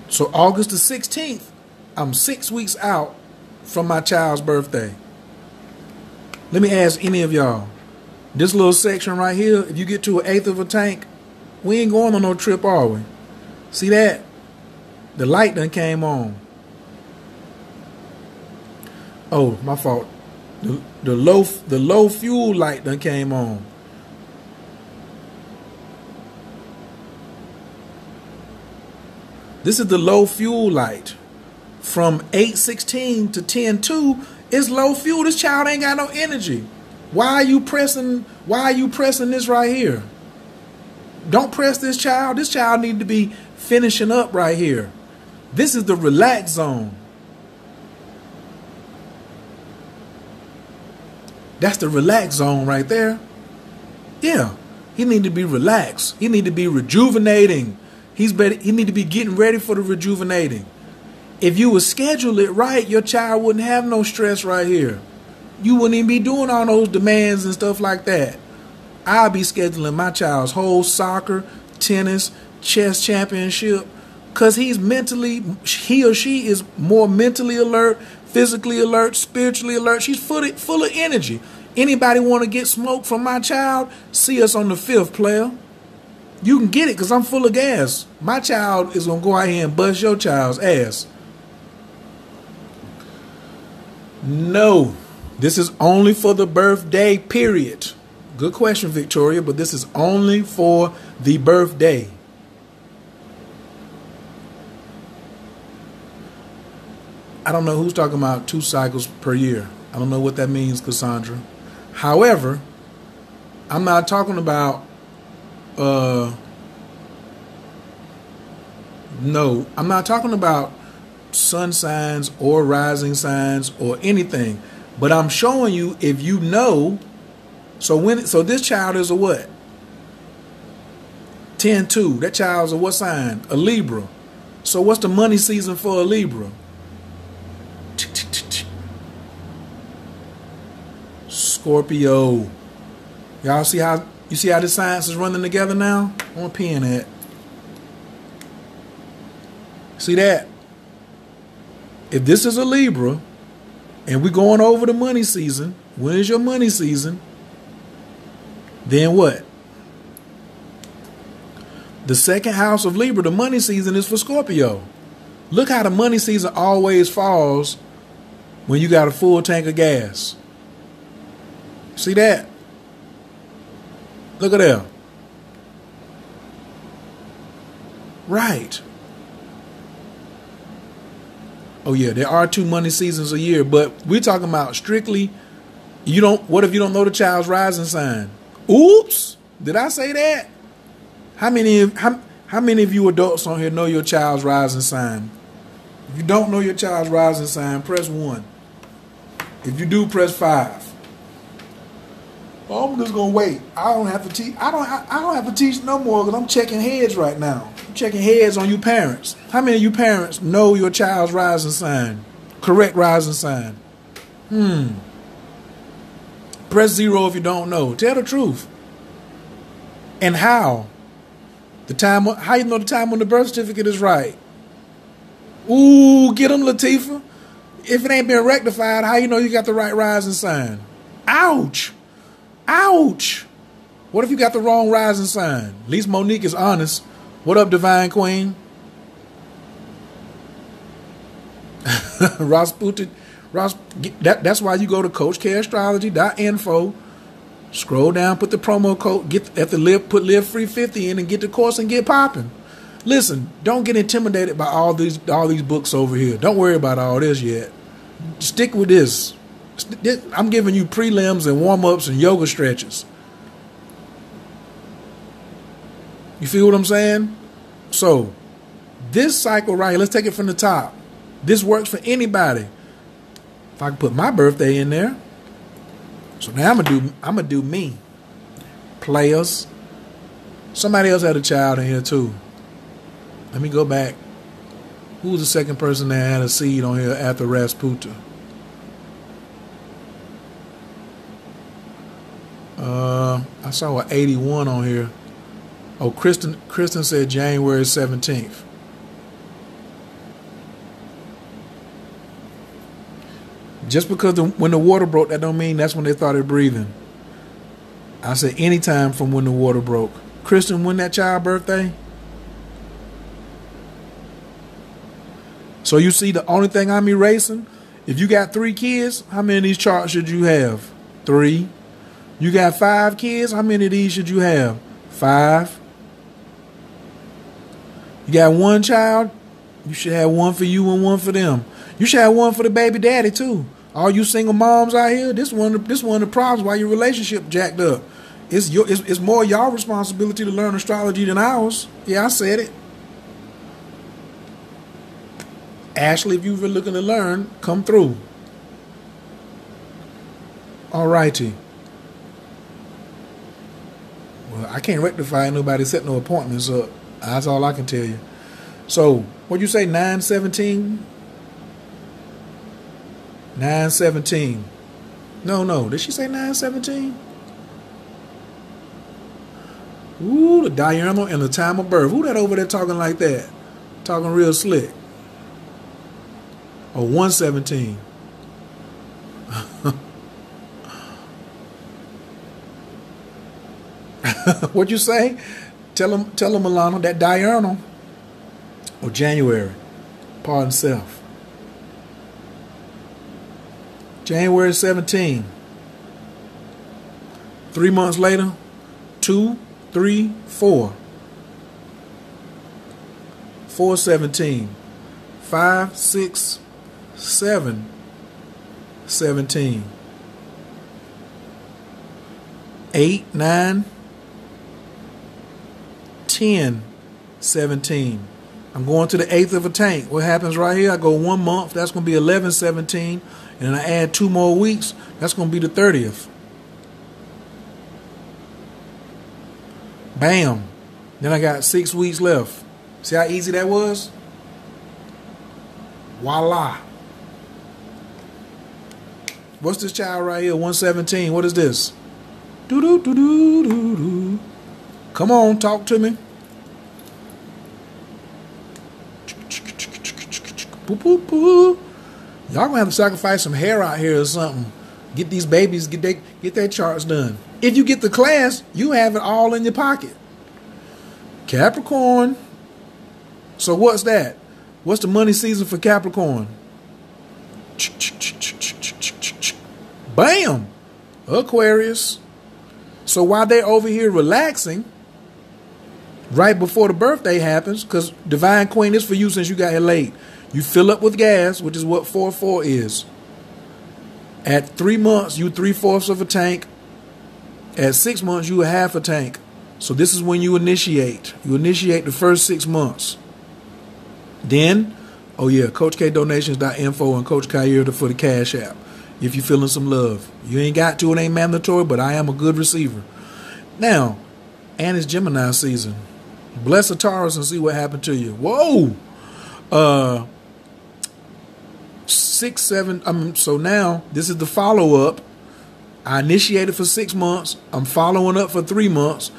So August the 16th, I'm 6 weeks out from my child's birthday? Let me ask any of y'all. This little section right here, if you get to an eighth of a tank, we ain't going on no trip, are we? See that? The light done came on. Oh, my fault. The low fuel light done came on. This is the low fuel light. From 8:16 to 10:2, it's low fuel. This child ain't got no energy. Why are you pressing this right here? Don't press this child. This child need to be finishing up right here. This is the relax zone. That's the relax zone right there. Yeah. He need to be relaxed. He need to be rejuvenating. He need to be getting ready for the rejuvenating. If you would schedule it right, your child wouldn't have no stress right here. You wouldn't even be doing all those demands and stuff like that. I'll be scheduling my child's whole soccer, tennis, chess championship, because he or she is more mentally alert, physically alert, spiritually alert. She's full of energy. Anybody want to get smoke from my child? See us on the 5th, player. You can get it because I'm full of gas. My child is going to go out here and bust your child's ass. No, this is only for the birthday, period. Good question, Victoria, but this is only for the birthday. I don't know who's talking about 2 cycles per year. I don't know what that means, Cassandra. However, I'm not talking about no, I'm not talking about sun signs or rising signs or anything. But I'm showing you, if you know, so this child is a what? 10-2. That child's a what sign? A Libra. So what's the money season for a Libra? Scorpio. Y'all see how the science is running together now? I want a pen at. See that? If this is a Libra and we're going over the money season, when is your money season? Then what? The second house of Libra, the money season, is for Scorpio. Look how the money season always falls when you got a full tank of gas. See that? Look at that. Right. Oh yeah, there are 2 money seasons a year, but we're talking about strictly, what if you don't know the child's rising sign? Oops, did I say that? How many of you adults on here know your child's rising sign? If you don't know your child's rising sign, press 1. If you do, press 5. I'm just gonna wait. I don't have to teach. I don't have to teach no more because I'm checking heads right now. I'm checking heads on you parents. How many of you parents know your child's rising sign? Correct rising sign. Press 0 if you don't know. Tell the truth. And how? How you know the time when the birth certificate is right? Ooh, get them, Latifah. If it ain't been rectified, how you know you got the right rising sign? Ouch. Ouch. What if you got the wrong rising sign? At least Monique is honest. What up, Divine Queen? Rasputin. That's why you go to CoachKAstrology.info. Scroll down, put the promo code, put Live Free 50 in and get the course and get popping. Listen, don't get intimidated by all these books over here. Don't worry about all this yet. Stick with this. I'm giving you prelims and warm-ups and yoga stretches. You feel what I'm saying? So, this cycle right here, let's take it from the top. This works for anybody. If I can put my birthday in there. So now I'm gonna do me. Players. Somebody else had a child in here too. Let me go back. Who was the second person that had a seed on here after Rasputin? I saw an 81 on here. Oh, Kristen said January 17th. Just because when the water broke, that don't mean that's when they started breathing. I said anytime from when the water broke. Kristen, when that child birthday? So you see, the only thing I'm erasing, if you got 3 kids, how many of these charts should you have? 3. You got 5 kids, how many of these should you have? 5. You got 1 child, you should have 1 for you and 1 for them. You should have 1 for the baby daddy too. All you single moms out here, this one of the problems why your relationship jacked up. It's more y'all responsibility to learn astrology than ours. Yeah, I said it. Ashley, if you've been looking to learn, come through. All righty. Well, I can't rectify nobody set no appointments up. That's all I can tell you. So, what'd you say, 9/17? 9/17. No. Did she say 9/17? Ooh, the diurnal and the time of birth. Who that over there talking like that? Talking real slick. Oh, 1/17. What'd you say? Tell him, Milano, that diurnal. Or January. Pardon self. January 17. 3 months later, 2, 3, 4. 4/17. 5, 6, 7, 17. 8, 9, 10, 17. I'm going to the 8th of a tank. What happens right here? I go 1 month. That's going to be 11/17. And then I add 2 more weeks. That's going to be the 30th. Bam. Then I got 6 weeks left. See how easy that was? Voila. What's this child right here? 1/17. What is this? Do. Come on, talk to me. Boo. Y'all gonna have to sacrifice some hair out here or something. Get these babies, get their charts done. If you get the class, you have it all in your pocket. Capricorn. So what's that? What's the money season for Capricorn? Bam! Aquarius. So while they're over here relaxing, right before the birthday happens, because Divine Queen is for you since you got here late. You fill up with gas, which is what 4/4 is. At 3 months, you 3/4 of a tank. At 6 months, you a half a tank. So this is when you initiate. You initiate the first 6 months. Then, oh yeah, CoachKDonations.info and Coach Khayr for the Cash App. If you're feeling some love. You ain't got to, it ain't mandatory, but I am a good receiver. Now, and it's Gemini season. Bless a Taurus and see what happened to you. Whoa! 6, 7, so now this is the follow-up. I initiated for 6 months. I'm following up for 3 months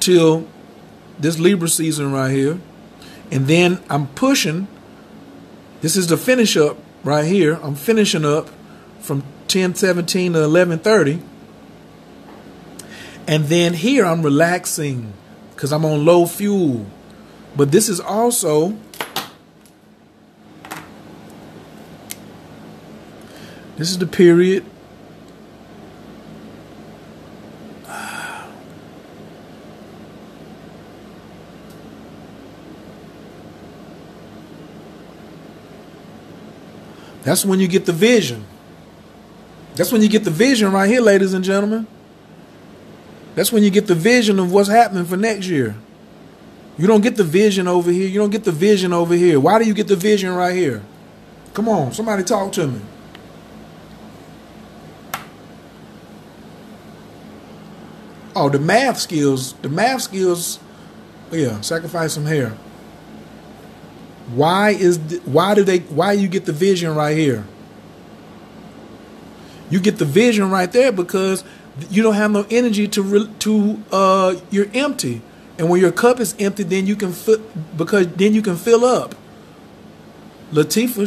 till this Libra season right here. And then I'm pushing. This is the finish up right here. I'm finishing up from 10/17 to 11/30. And then here I'm relaxing because I'm on low fuel. But this is also this is the period that's when you get the vision. That's when you get the vision right here, ladies and gentlemen. That's when you get the vision of what's happening for next year. You don't get the vision over here. You don't get the vision over here. Why do you get the vision right here? Come on, somebody talk to me. Oh, the math skills. The math skills. Yeah, sacrifice some hair. Why you get the vision right here? You get the vision right there because you don't have no energy you're empty. And when your cup is empty, then you can fill up. Latifah,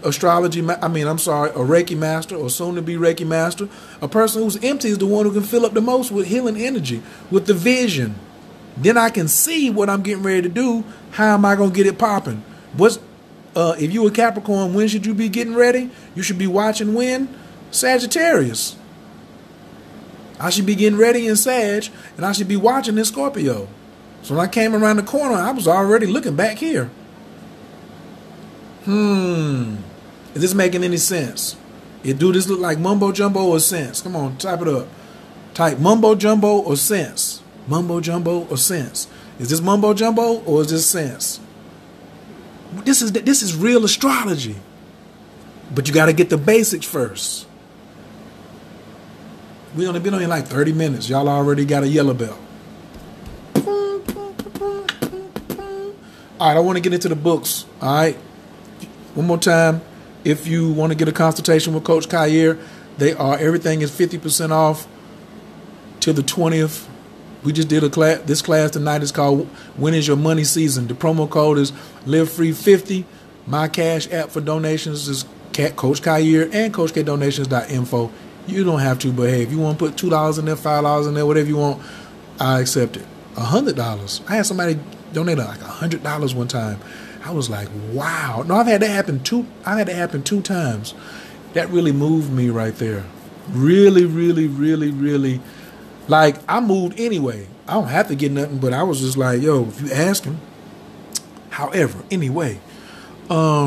astrology, a Reiki master or soon to be Reiki master. A person who's empty is the one who can fill up the most with healing energy, with the vision. Then I can see what I'm getting ready to do. How am I going to get it popping? If you a Capricorn, when should you be getting ready? You should be watching when? Sagittarius. I should be getting ready in Sag, and I should be watching in Scorpio. So when I came around the corner, I was already looking back here. Is this making any sense? Do this look like mumbo jumbo or sense? Come on, type it up. Type mumbo jumbo or sense. Mumbo jumbo or sense. Is this mumbo jumbo or is this sense? This is real astrology. But you got to get the basics first. We only been on here like 30 minutes. Y'all already got a yellow belt. All right, I want to get into the books. All right. One more time. If you want to get a consultation with Coach Khayr, everything is 50% off till the 20th. We just did a class. This class tonight is called When Is Your Money Season? The promo code is LiveFree50. My cash app for donations is Coach Khayr and CoachKDonations.info. You don't have to, but hey, if you want to put $2 in there, $5 in there, whatever you want, I accept it. $100. I had somebody donate like $100 one time. I was like, wow. No, I've had that happen 2 times. That really moved me right there. Really, really, really, really. Like, I moved anyway. I don't have to get nothing, but I was just like, yo, if you ask him. However, anyway, I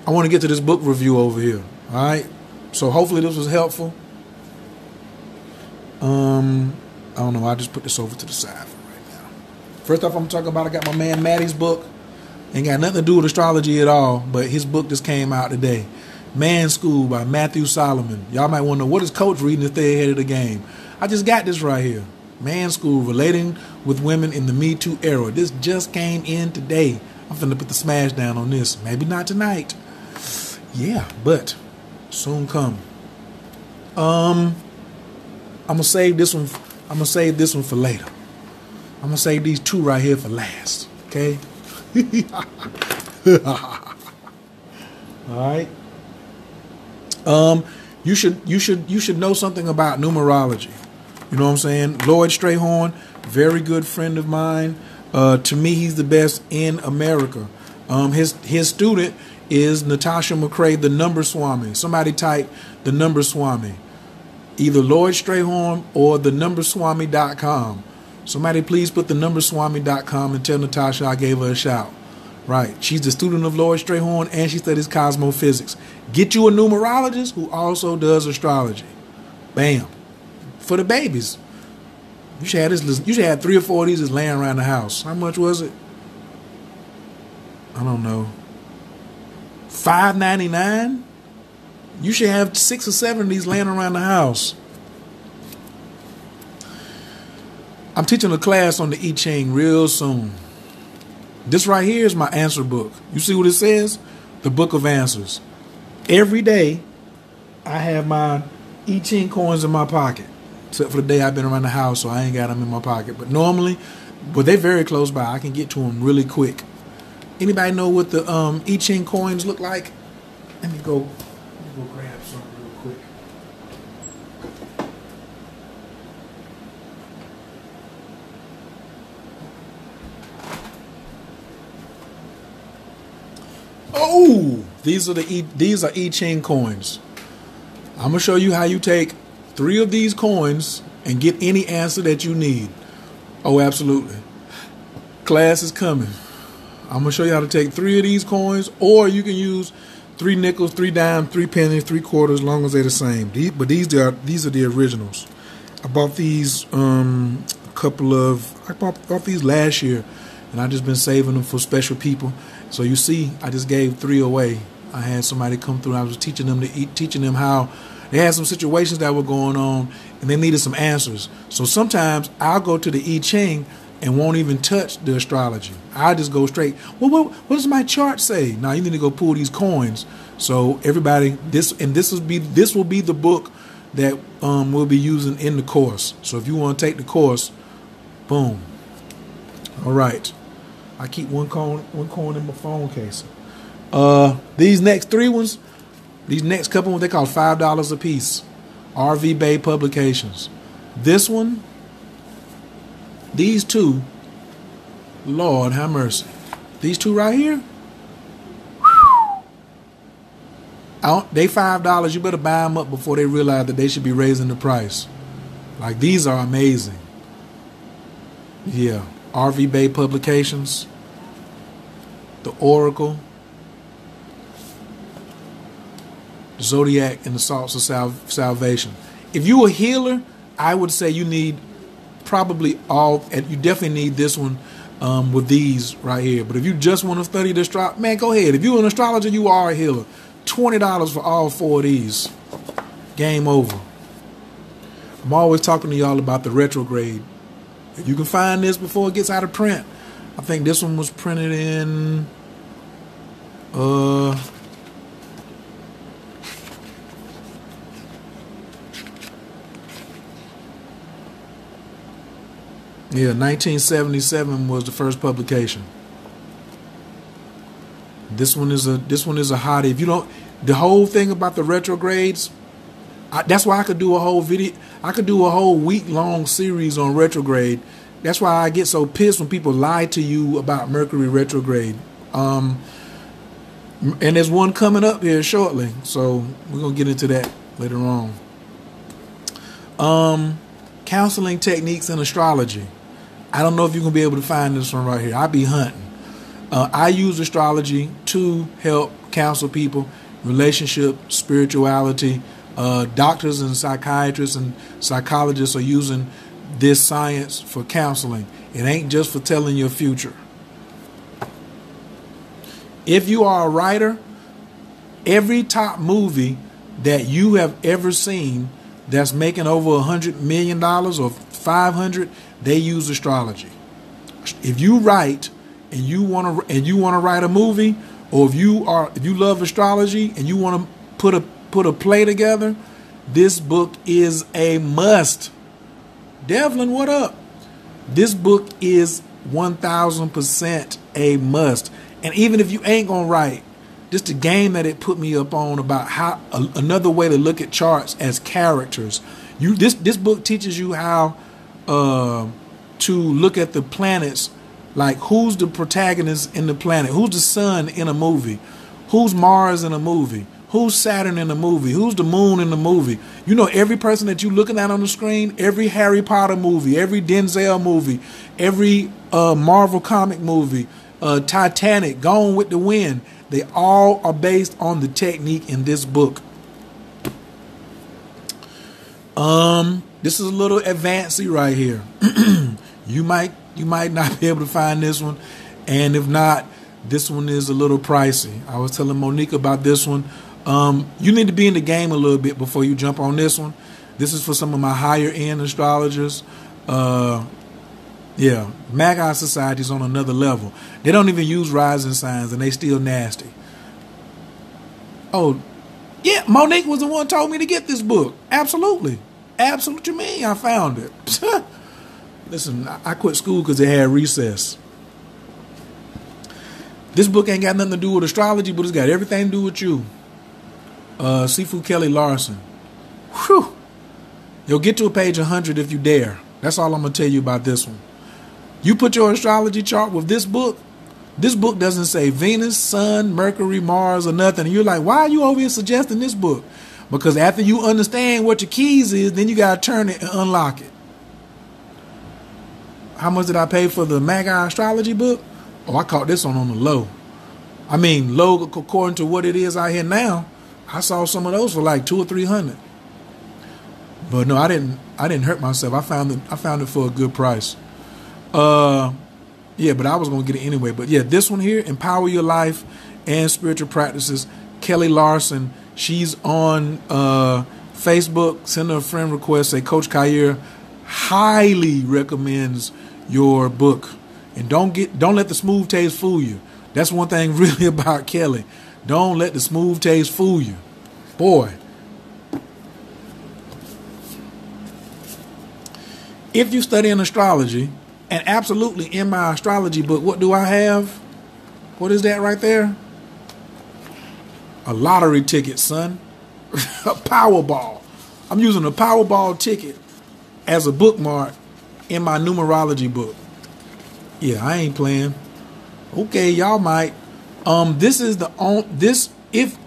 want to get to this book review over here. All right. So hopefully this was helpful. I don't know. I'll just put this over to the side for right now. First off, I'm talking about, I got my man Maddie's book. Ain't got nothing to do with astrology at all, but his book just came out today. Man School by Matthew Solomon. Y'all might want to know, what is Coach reading if they're ahead of the game? I just got this right here. Man School, Relating with Women in the Me Too Era. This just came in today. I'm finna put the smash down on this. Maybe not tonight. Yeah, but soon come. I'm gonna save this one. I'm gonna save this one for later. I'm gonna save these two right here for last. Okay. All right. You should know something about numerology. You know what I'm saying? Lloyd Strayhorn, very good friend of mine. To me, he's the best in America. His student is Natasha McCrae, the Number Swami. Somebody type the Number Swami. Either Lloyd Strayhorn or thenumberswami.com. Somebody please put thenumberswami.com and tell Natasha I gave her a shout. Right. She's the student of Lloyd Strayhorn and she studies cosmophysics. Get you a numerologist who also does astrology. Bam. For the babies. You should have 3 or 4 of these just laying around the house. How much was it? I don't know. $5.99? You should have 6 or 7 of these laying around the house. I'm teaching a class on the I Ching real soon. This right here is my answer book. You see what it says? The Book of Answers. Every day, I have my I Ching coins in my pocket. Except for the day I've been around the house, so I ain't got them in my pocket. But normally, they're very close by. I can get to them really quick. Anybody know what the I Ching coins look like? Let me go grab some real quick. Oh, these are I Ching coins. I'm gonna show you how you take 3 of these coins and get any answer that you need. Oh, absolutely. Class is coming. I'm gonna show you how to take 3 of these coins, or you can use 3 nickels, 3 dimes, 3 pennies, 3 quarters, as long as they're the same. These are the originals. I bought these I bought these last year, and I've just been saving them for special people. So you see, I just gave 3 away. I had somebody come through. I was teaching them how they had some situations that were going on, and they needed some answers. So sometimes I'll go to the I Ching and won't even touch the astrology. I just go straight. Well, what does my chart say? Now you need to go pull these coins. So everybody, this will be the book that we'll be using in the course. So if you want to take the course, boom. All right. I keep one coin in my phone case. These next three ones, these next couple ones, they cost $5 a piece. RV Bay Publications. This one, these two, Lord have mercy. These two right here, they $5. You better buy them up before they realize that they should be raising the price. Like, these are amazing. Yeah, RV Bay Publications, the Oracle, the Zodiac, and the Salts of Salvation. If you're a healer, I would say you need probably all, and you definitely need this one with these right here. But if you just want to study the astrology, man, go ahead. If you're an astrologer, you are a healer. $20 for all four of these. Game over. I'm always talking to y'all about the retrograde. If you can find this before it gets out of print. I think this one was printed in yeah, 1977 was the first publication. This one is a hottie. If you don't, the whole thing about the retrogrades, that's why I could do a whole video. I could do a whole week-long series on retrograde. That's why I get so pissed when people lie to you about Mercury retrograde. And there's one coming up here shortly, so we're gonna get into that later on. Counseling techniques in astrology. I don't know if you're gonna be able to find this one right here. I be hunting. I use astrology to help counsel people, relationship, spirituality. Doctors and psychiatrists and psychologists are using this science for counseling. It ain't just for telling your future. If you are a writer, every top movie that you have ever seen that's making over $100 million or 500, they use astrology. If you write and you want to write a movie, or if you love astrology and you want to put a play together, this book is a must. Devlin, what up? This book is 1000% a must. And even if you ain't gonna write, just the game that it put me up on about how another way to look at charts as characters. This book teaches you how to look at the planets, like who's the protagonist in the planet, who's the sun in a movie, who's Mars in a movie, who's Saturn in the movie, who's the moon in the movie. You know, every person that you're looking at on the screen, every Harry Potter movie, every Denzel movie, every Marvel comic movie, Titanic, Gone with the Wind, they all are based on the technique in this book. This is a little advancey right here. You might not be able to find this one, and if not, this one is a little pricey. I was telling Monique about this one. You need to be in the game a little bit before you jump on this one. This is for some of my higher end astrologers. Yeah, Magi Society is on another level. They don't even use rising signs, and they still nasty. Oh, yeah, Monique was the one who told me to get this book. Absolutely. Absolutely, you mean? I found it. Listen, I quit school because it had recess. This book ain't got nothing to do with astrology, but it's got everything to do with you. Sifu Kelly Larson. Whew. You'll get to a page 100 if you dare. That's all I'm going to tell you about this one. You put your astrology chart with this book doesn't say Venus, Sun, Mercury, Mars, or nothing. And you're like, why are you over here suggesting this book? Because after you understand what your keys is, then you got to turn it and unlock it. How much did I pay for the Magi Astrology book? Oh, I caught this one on the low. I mean, low according to what it is out here now. I saw some of those for like $200 or $300. But no, I didn't hurt myself. I found it for a good price. Yeah, but I was gonna get it anyway. But yeah, this one here, Empower Your Life and Spiritual Practices. Kelly Larson. She's on Facebook. Send her a friend request. Say Coach Khayr highly recommends your book. And don't let the smooth taste fool you. That's one thing really about Kelly. Don't let the smooth taste fool you. Boy. If you study in astrology, and absolutely in my astrology book, what do I have? What is that right there? a lottery ticket, son. A Powerball. I'm using a Powerball ticket as a bookmark in my numerology book. Yeah, I ain't playing. Okay, y'all might. This is the if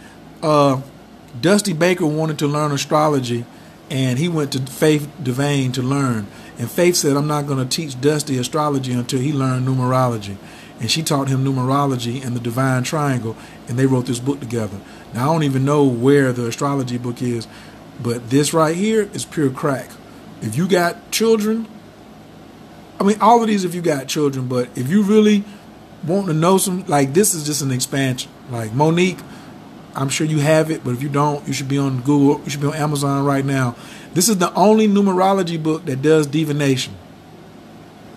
Dusty Baker wanted to learn astrology, and he went to Faith Devane to learn, and Faith said, I'm not going to teach Dusty astrology until he learned numerology. And she taught him numerology and the divine triangle, and they wrote this book together. Now, I don't even know where the astrology book is, but this right here is pure crack. If you got children, I mean, all of these if you got children, but if you really want to know some, like, this is just an expansion. Like, Monique, I'm sure you have it, but if you don't, you should be on Google, you should be on Amazon right now. This is the only numerology book that does divination.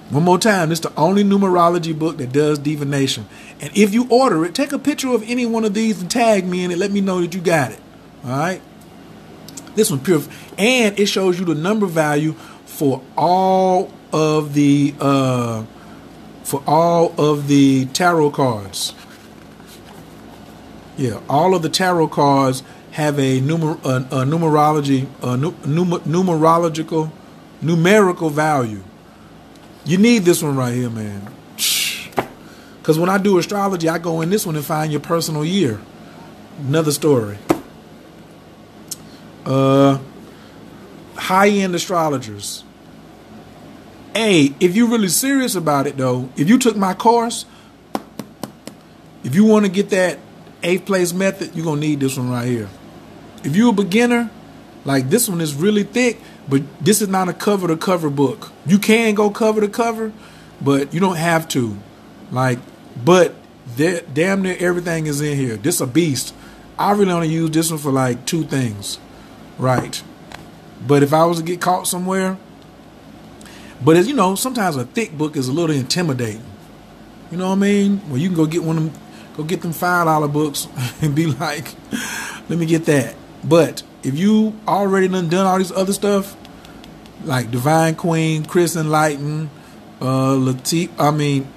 One more time, this is the only numerology book that does divination. And if you order it, take a picture of any one of these and tag me in it. Let me know that you got it. All right? This one's pure. And it shows you the number value for all of the tarot cards. Yeah, all of the tarot cards have a numerical value. You need this one right here, man. Because when I do astrology, I go in this one and find your personal year. Another story. High-end astrologers. Hey, if you're really serious about it, though, if you took my course, if you want to get that 8th place method, you're going to need this one right here. If you're a beginner, like, this one is really thick, but this is not a cover-to-cover book. You can go cover-to-cover, but you don't have to. Like, but damn near everything is in here. This is a beast. I really only use this one for, like, 2 things. Right. But if I was to get caught somewhere, but as you know, sometimes a thick book is a little intimidating. You know what I mean? Well, you can go get one of them, go get them $5 books and be like, let me get that. But if you already done all this other stuff, like Divine Queen, Chris Enlighten, Latif, I mean,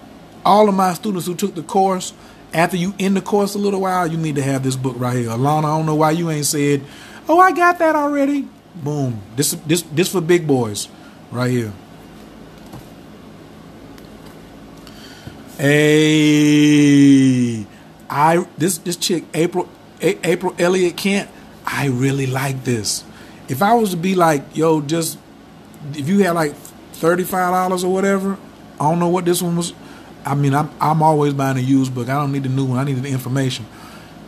all of my students who took the course, after you end the course a little while, you need to have this book right here. Alana, I don't know why you ain't said, oh, I got that already. Boom. This for big boys right here. Hey, this chick, April Elliott Kent, I really like this. If I was to be like, yo, just, if you had like $35 or whatever, I don't know what this one was. I mean, I'm always buying a used book. I don't need the new one. I need the information.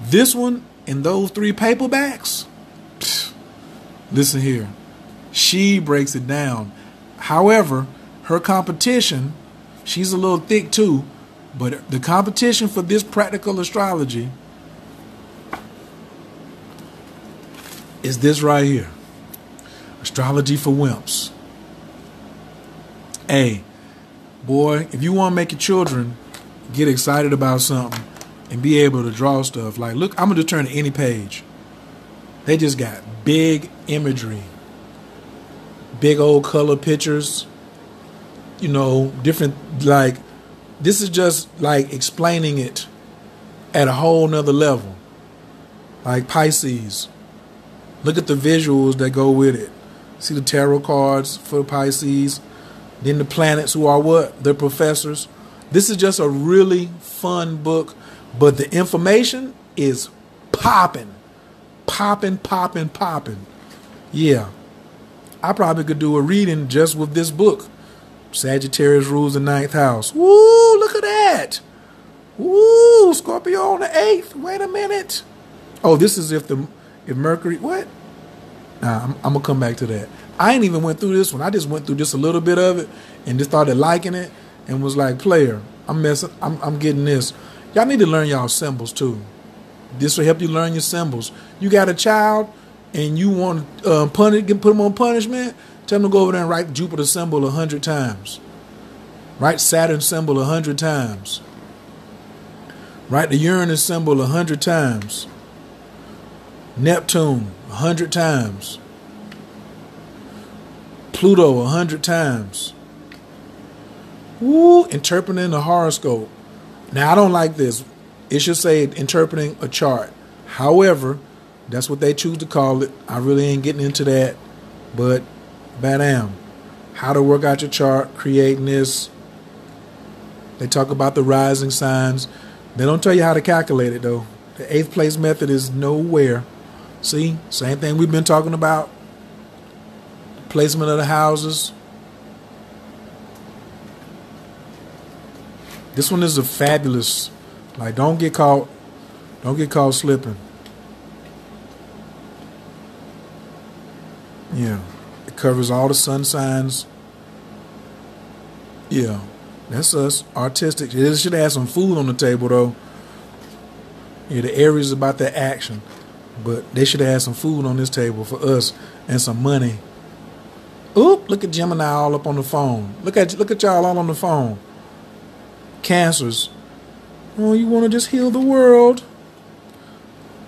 This one and those 3 paperbacks, listen here. She breaks it down. However, her competition, she's a little thick too, but the competition for this practical astrology is this right here. Astrology for Wimps. Hey, boy, if you want to make your children get excited about something and be able to draw stuff, like, look, I'm going to turn to any page. They just got big imagery, big old color pictures, you know, different, like, this is just like explaining it at a whole nother level. Like Pisces. Look at the visuals that go with it. See the tarot cards for Pisces. Then the planets who are what? They're professors. This is just a really fun book, but the information is popping. Popping. Yeah. I probably could do a reading just with this book. Sagittarius rules the 9th house. Woo, look at that. Woo, Scorpio on the 8th. Wait a minute. Oh, this is if Mercury, what? Nah, I'm going to come back to that. I ain't even went through this one. I just went through just a little bit of it and just started liking it and was like, player, I'm getting this. Y'all need to learn y'all symbols too. This will help you learn your symbols. You got a child and you want to put them on punishment, tell them to go over there and write Jupiter symbol 100 times. Write Saturn symbol 100 times. Write the Uranus symbol 100 times. Neptune 100 times. Pluto 100 times. Woo, interpreting the horoscope. Now, I don't like this. It should say interpreting a chart. However, that's what they choose to call it. I really ain't getting into that. But, badam. How to work out your chart, creating this. They talk about the rising signs. They don't tell you how to calculate it, though. The 8th place method is nowhere. See? Same thing we've been talking about. Placement of the houses. This one is a fabulous. Like, don't get caught slipping. Yeah. It covers all the sun signs. Yeah. That's us. Artistic. It should have some food on the table, though. Yeah, the Aries is about that action. But they should have had some food on this table for us and some money. Oop, look at Gemini all up on the phone. Look at y'all all on the phone. Cancers. Oh, you want to just heal the world?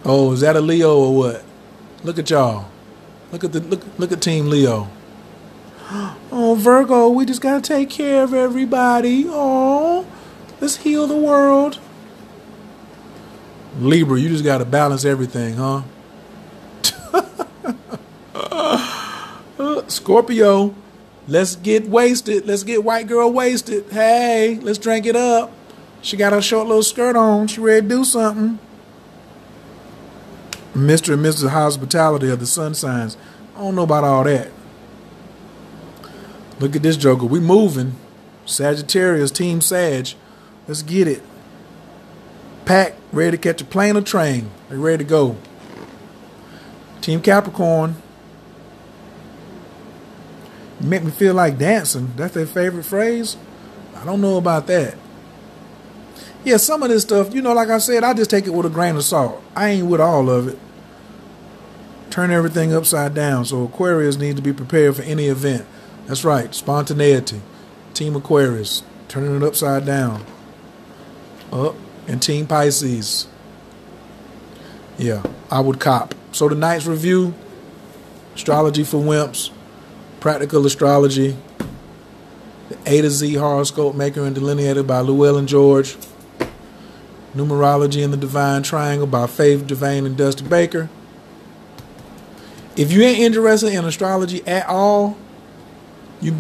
Oh, is that a Leo or what? Look at y'all. Look at Team Leo. Oh, Virgo, we just gotta take care of everybody. Oh, let's heal the world. Libra, you just gotta balance everything, huh? Scorpio, let's get wasted. Let's get white girl wasted. Hey, let's drink it up. She got her short little skirt on. She ready to do something. Mr. and Mrs. Hospitality of the sun signs. I don't know about all that. Look at this joker. We moving. Sagittarius, Team Sag. Let's get it. Pack, ready to catch a plane or train. They ready to go. Team Capricorn. You make me feel like dancing. That's their favorite phrase. I don't know about that. Yeah, some of this stuff, like I said, I just take it with a grain of salt. I ain't with all of it. Turn everything upside down. So Aquarius need to be prepared for any event. That's right. Spontaneity. Team Aquarius. Turning it upside down. Up. And Team Pisces. Yeah, I would cop. So tonight's review. Astrology for Wimps. Practical Astrology. The A to Z horoscope maker and delineated by Llewellyn George. Numerology and the Divine Triangle by Faith Devane and Dusty Baker. If you ain't interested in astrology at all, you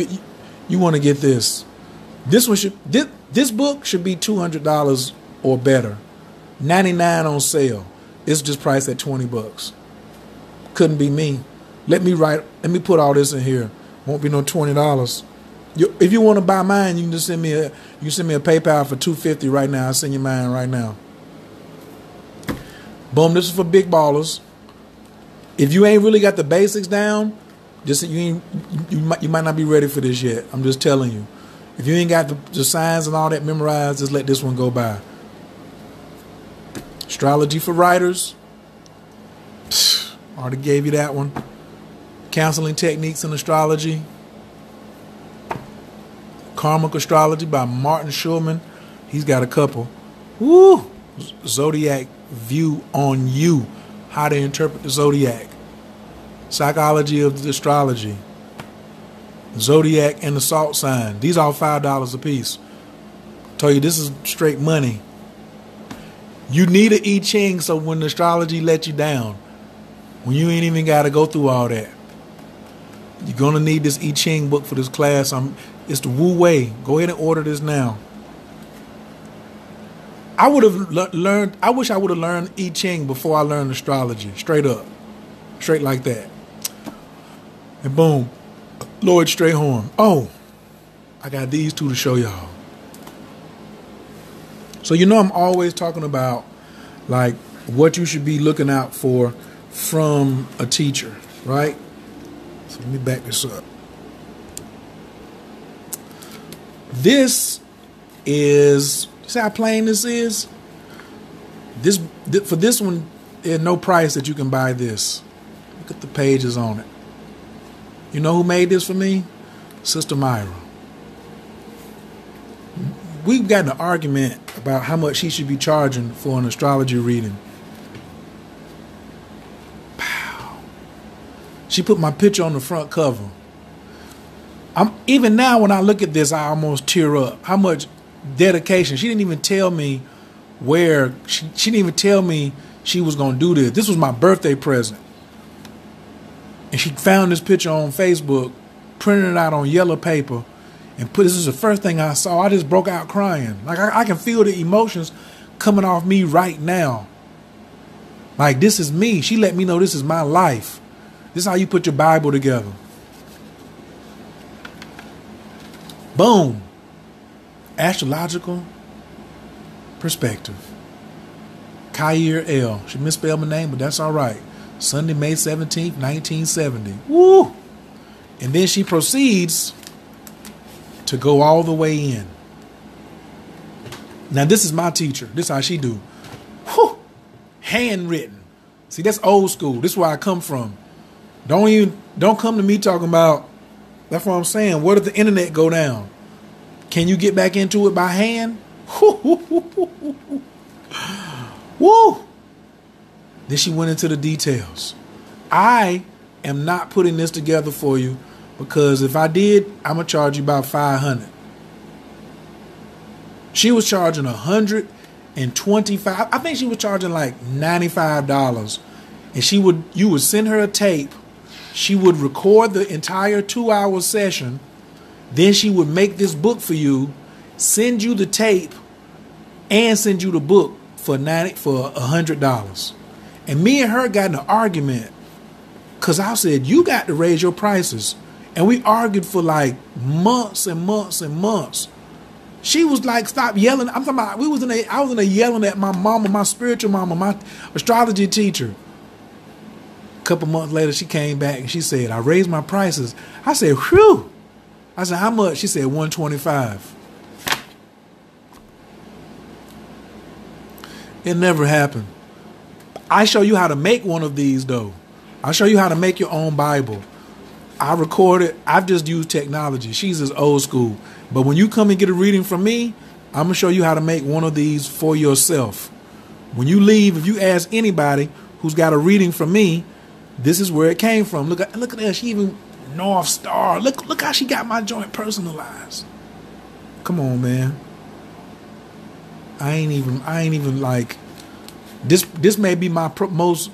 want to get this. This book should be $200 or better. $99 on sale. It's just priced at $20. Couldn't be me. Let me put all this in here. Won't be no $20. If you want to buy mine, you can just send me a PayPal for $250 right now. I'll send you mine right now. Boom, this is for big ballers. If you ain't really got the basics down, you might not be ready for this yet. I'm just telling you. If you ain't got the signs and all that memorized, just let this one go by. Astrology for writers. Already gave you that one. Counseling techniques in astrology. Karmic Astrology by Martin Schulman. He's got a couple. Woo! Zodiac view on you. How to interpret the zodiac. Psychology of the astrology. Zodiac and the salt sign. These are $5 a piece. Tell you this is straight money. You need an I Ching so when the astrology let you down, when you ain't even got to go through all that, you're going to need this I Ching book for this class. It's the Wu Wei. Go ahead and order this now. I wish I would have learned I Ching before I learned astrology. Straight up. Straight like that. And boom. Lloyd Strayhorn. Oh, I got these two to show y'all. So I'm always talking about like what you should be looking out for from a teacher, right? So let me back this up. This is, see how plain this is? For this one, there's no price that you can buy this. Look at the pages on it. You know who made this for me? Sister Myra. We've got an argument about how much he should be charging for an astrology reading. Pow. She put my picture on the front cover. Even now when I look at this, I almost tear up. How much dedication. She didn't even tell me where. She didn't even tell me she was going to do this. This was my birthday present. And she found this picture on Facebook, printed it out on yellow paper, and this is the first thing I saw. I just broke out crying. Like, I can feel the emotions coming off me right now. Like, this is me. She let me know this is my life. This is how you put your Bible together. Boom. Astrological perspective. Kair L. She misspelled my name, but that's all right. Sunday, May 17th, 1970. Woo! And then she proceeds to go all the way in. Now, this is my teacher. This is how she do. Whew! Handwritten. See, that's old school. This is where I come from. Don't come to me talking about, that's what I'm saying. What if the internet go down? Can you get back into it by hand? Woo! Then she went into the details. I am not putting this together for you because if I did, I'm going to charge you about $500. She was charging $125. I think she was charging like $95. And you would send her a tape. She would record the entire 2-hour session. Then she would make this book for you, send you the tape, and send you the book for $100. And me and her got in an argument because I said, you got to raise your prices. And we argued for like months and months and months. She was like, stop yelling. I'm talking about, I was in a yelling at my mama, my spiritual mama, my astrology teacher. A couple months later, she came back and she said, I raised my prices. I said, whew. I said, how much? She said, $125. It never happened. I show you how to make one of these, though. I'll show you how to make your own Bible. I record it. I've just used technology. She's as old school. But when you come and get a reading from me, I'm going to show you how to make one of these for yourself. When you leave, if you ask anybody who's got a reading from me, this is where it came from. Look at that. She even North Star. Look how she got my joint personalized. Come on, man. I ain't even like this may be my most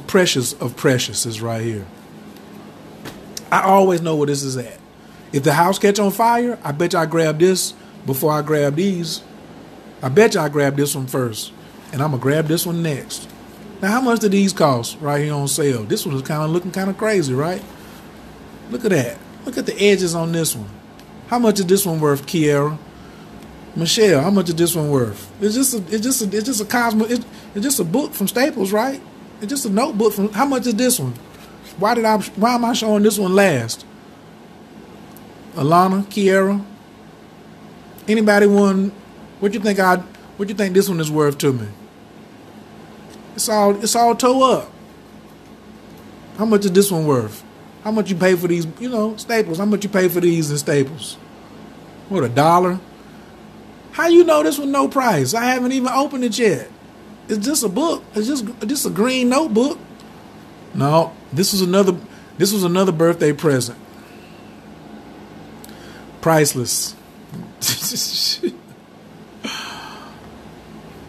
precious of precious is right here. I always know where this is at. If the house catch on fire, I bet you I grab this before I grab these. I bet you I grab this one first. And I'm going to grab this one next. Now, how much do these cost right here on sale? This one is looking kind of crazy, right? Look at that. Look at the edges on this one. How much is this one worth, Kiara? Michelle, how much is this one worth? It's just a book from Staples, right? It's just a notebook from. How much is this one? Why am I showing this one last? Alana, Kiara, anybody want? What you think this one is worth to me? It's all tore up. How much is this one worth? How much you pay for these? Staples. How much you pay for these in Staples? What, $1? How you know this one no price? I haven't even opened it yet. It's just a book. It's just a green notebook. No, this was another birthday present. Priceless.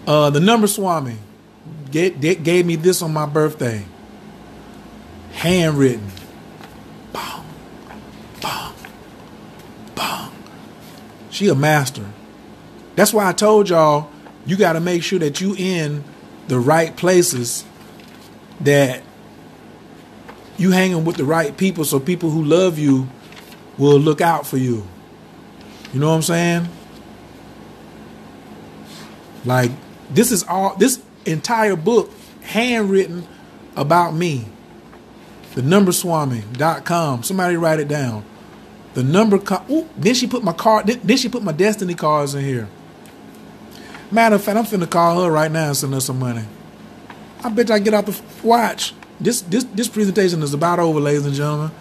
The number Swami gave me this on my birthday. Handwritten. Bong, bong, bong. She a master. That's why I told y'all, you got to make sure that you in the right places, that you hanging with the right people, so people who love you will look out for you. You know what I'm saying? Like, this entire book handwritten about me. thenumberswami.com. Somebody write it down. Then she put my card. Then she put my destiny cards in here. Matter of fact, I'm finna call her right now and send her some money. I bet you I get out the watch. This presentation is about over, ladies and gentlemen.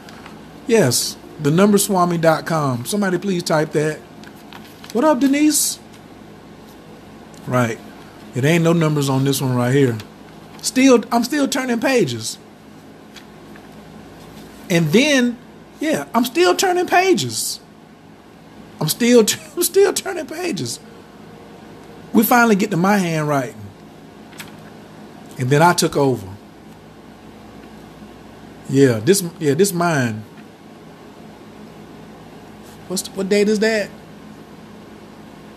Yes, thenumberswami.com. Somebody please type that. What up, Denise? Right. It ain't no numbers on this one right here. I'm still turning pages. And then, yeah, I'm still turning pages. I'm still turning pages. We finally get to my handwriting. And then I took over. This mine. What date is that?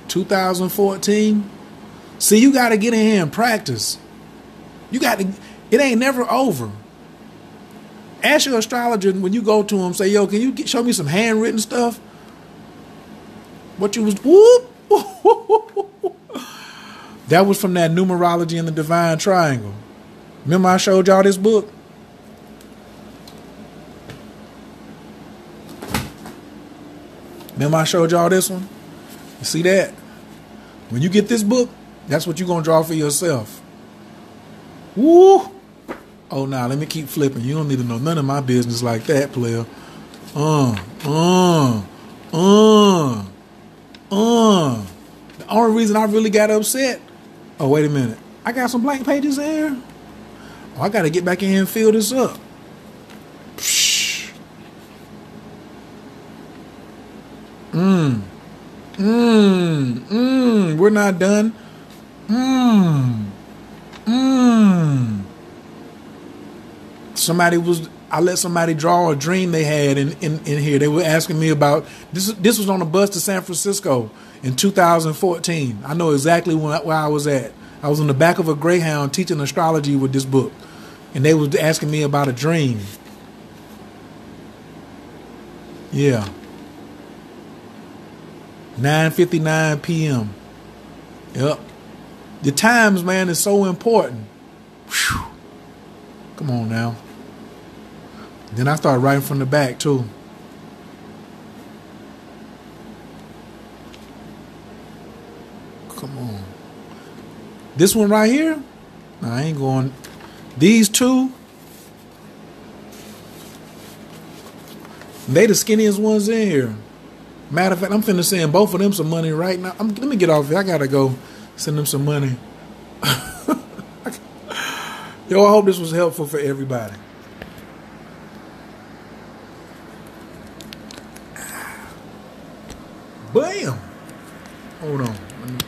2014. See, you got to get in here and practice. You got to. It ain't never over. Ask your astrologer when you go to him. Say, yo, can you show me some handwritten stuff? What you was whoop. That was from that numerology and the divine triangle. Remember I showed y'all this book? Remember I showed y'all this one? You see that? When you get this book, that's what you're going to draw for yourself. Woo! Oh, nah, let me keep flipping. You don't need to know none of my business like that, player. The only reason I really got upset. Oh, wait a minute. I got some blank pages there. Oh, I got to get back in here and fill this up. Psh. We're not done. I let somebody draw a dream they had in here. They were asking me about this. This was on a bus to San Francisco in 2014. I know exactly where I was at. I was in the back of a Greyhound teaching astrology with this book, and they was asking me about a dream. Yeah. 9:59 p.m. Yep. The times, man, is so important. Whew. Come on now. Then I started writing from the back too. Come on. This one right here? No, I ain't going. These two, they the skinniest ones in here. Matter of fact, I'm finna send both of them some money right now. Let me get off here. I gotta go send them some money. Yo, I hope this was helpful for everybody. Bam! Hold on. Let me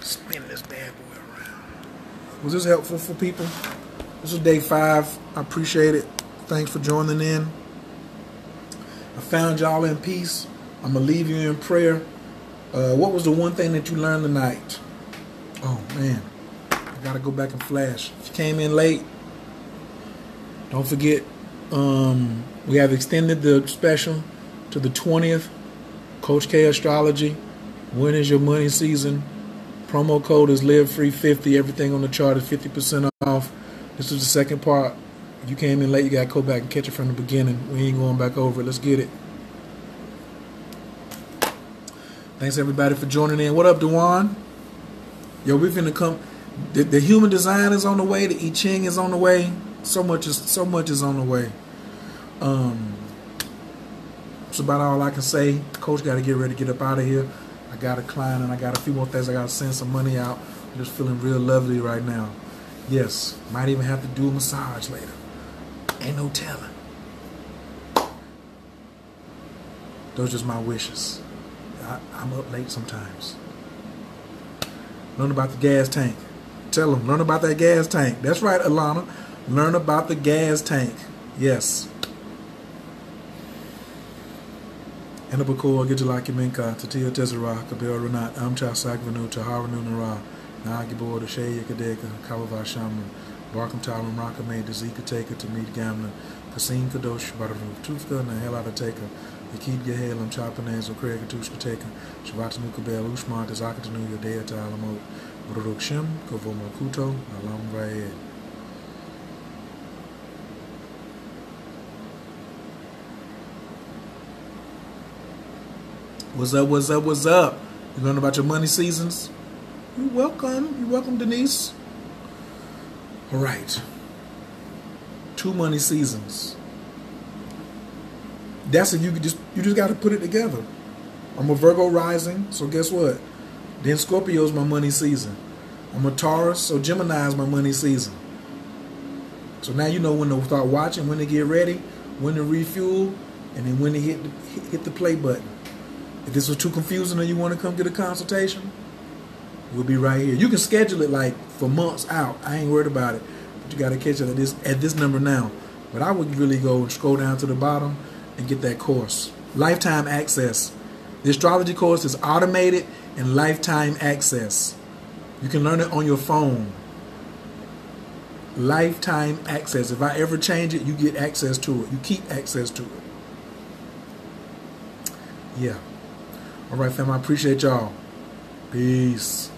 spin this bad boy around. Was this helpful for people? This is day 5. I appreciate it. Thanks for joining in. I found y'all in peace. I'm going to leave you in prayer. What was the one thing that you learned tonight? Oh, man. I got to go back and flash. If you came in late, don't forget, we have extended the special to the 20th. Coach K Astrology. When is your money season? Promo code is LiveFree50. Everything on the chart is 50% off. This is the second part. If you came in late, you got to go back and catch it from the beginning. We ain't going back over it. Let's get it. Thanks everybody for joining in. What up, Dewan? Yo, we finna come. The human design is on the way. The I Ching is on the way. So much is on the way. That's about all I can say. Coach got to get ready to get up out of here. I got a client and I got a few more things. I got to send some money out. I'm just feeling real lovely right now. Yes, might even have to do a massage later. Ain't no telling. Those are just my wishes. I'm up late sometimes. Learn about the gas tank. Tell them, learn about that gas tank. That's right, Alana. Learn about the gas tank. Yes. Enabakor, Gijalaki Minka, Tatia Tezara, Kabir Renat, Amcha Sagvanu, Taharanu Nara, Nagibor, the Shaya Kadeka, Kalava Shaman, Barkam Talam Rakame, the Zika Taker, to meet Gamna, Kasim Kadosh, Bararu, Tufka, Nahelata Taker, Yakid Gahalam, Chapanaz, or Craig Tushka Taker, Shavatanu Kabel, Ushma, Zakatanu, Yadea Talamo, Buruk Shem, Kovomokuto, Alam Vaed. What's up, what's up, what's up? You learn about your money seasons? You're welcome. You're welcome, Denise. All right. 2 money seasons. That's it. You just got to put it together. I'm a Virgo rising, so guess what? Then Scorpio's my money season. I'm a Taurus, so Gemini is my money season. So now you know when to start watching, when to get ready, when to refuel, and then when to hit the play button. If this was too confusing and you want to come get a consultation, we'll be right here. You can schedule it like for months out. I ain't worried about it. But you got to catch it at this number now. But I would really go and scroll down to the bottom and get that course. Lifetime access. The astrology course is automated and lifetime access. You can learn it on your phone. Lifetime access. If I ever change it, you get access to it. You keep access to it. Yeah. All right, fam. I appreciate y'all. Peace.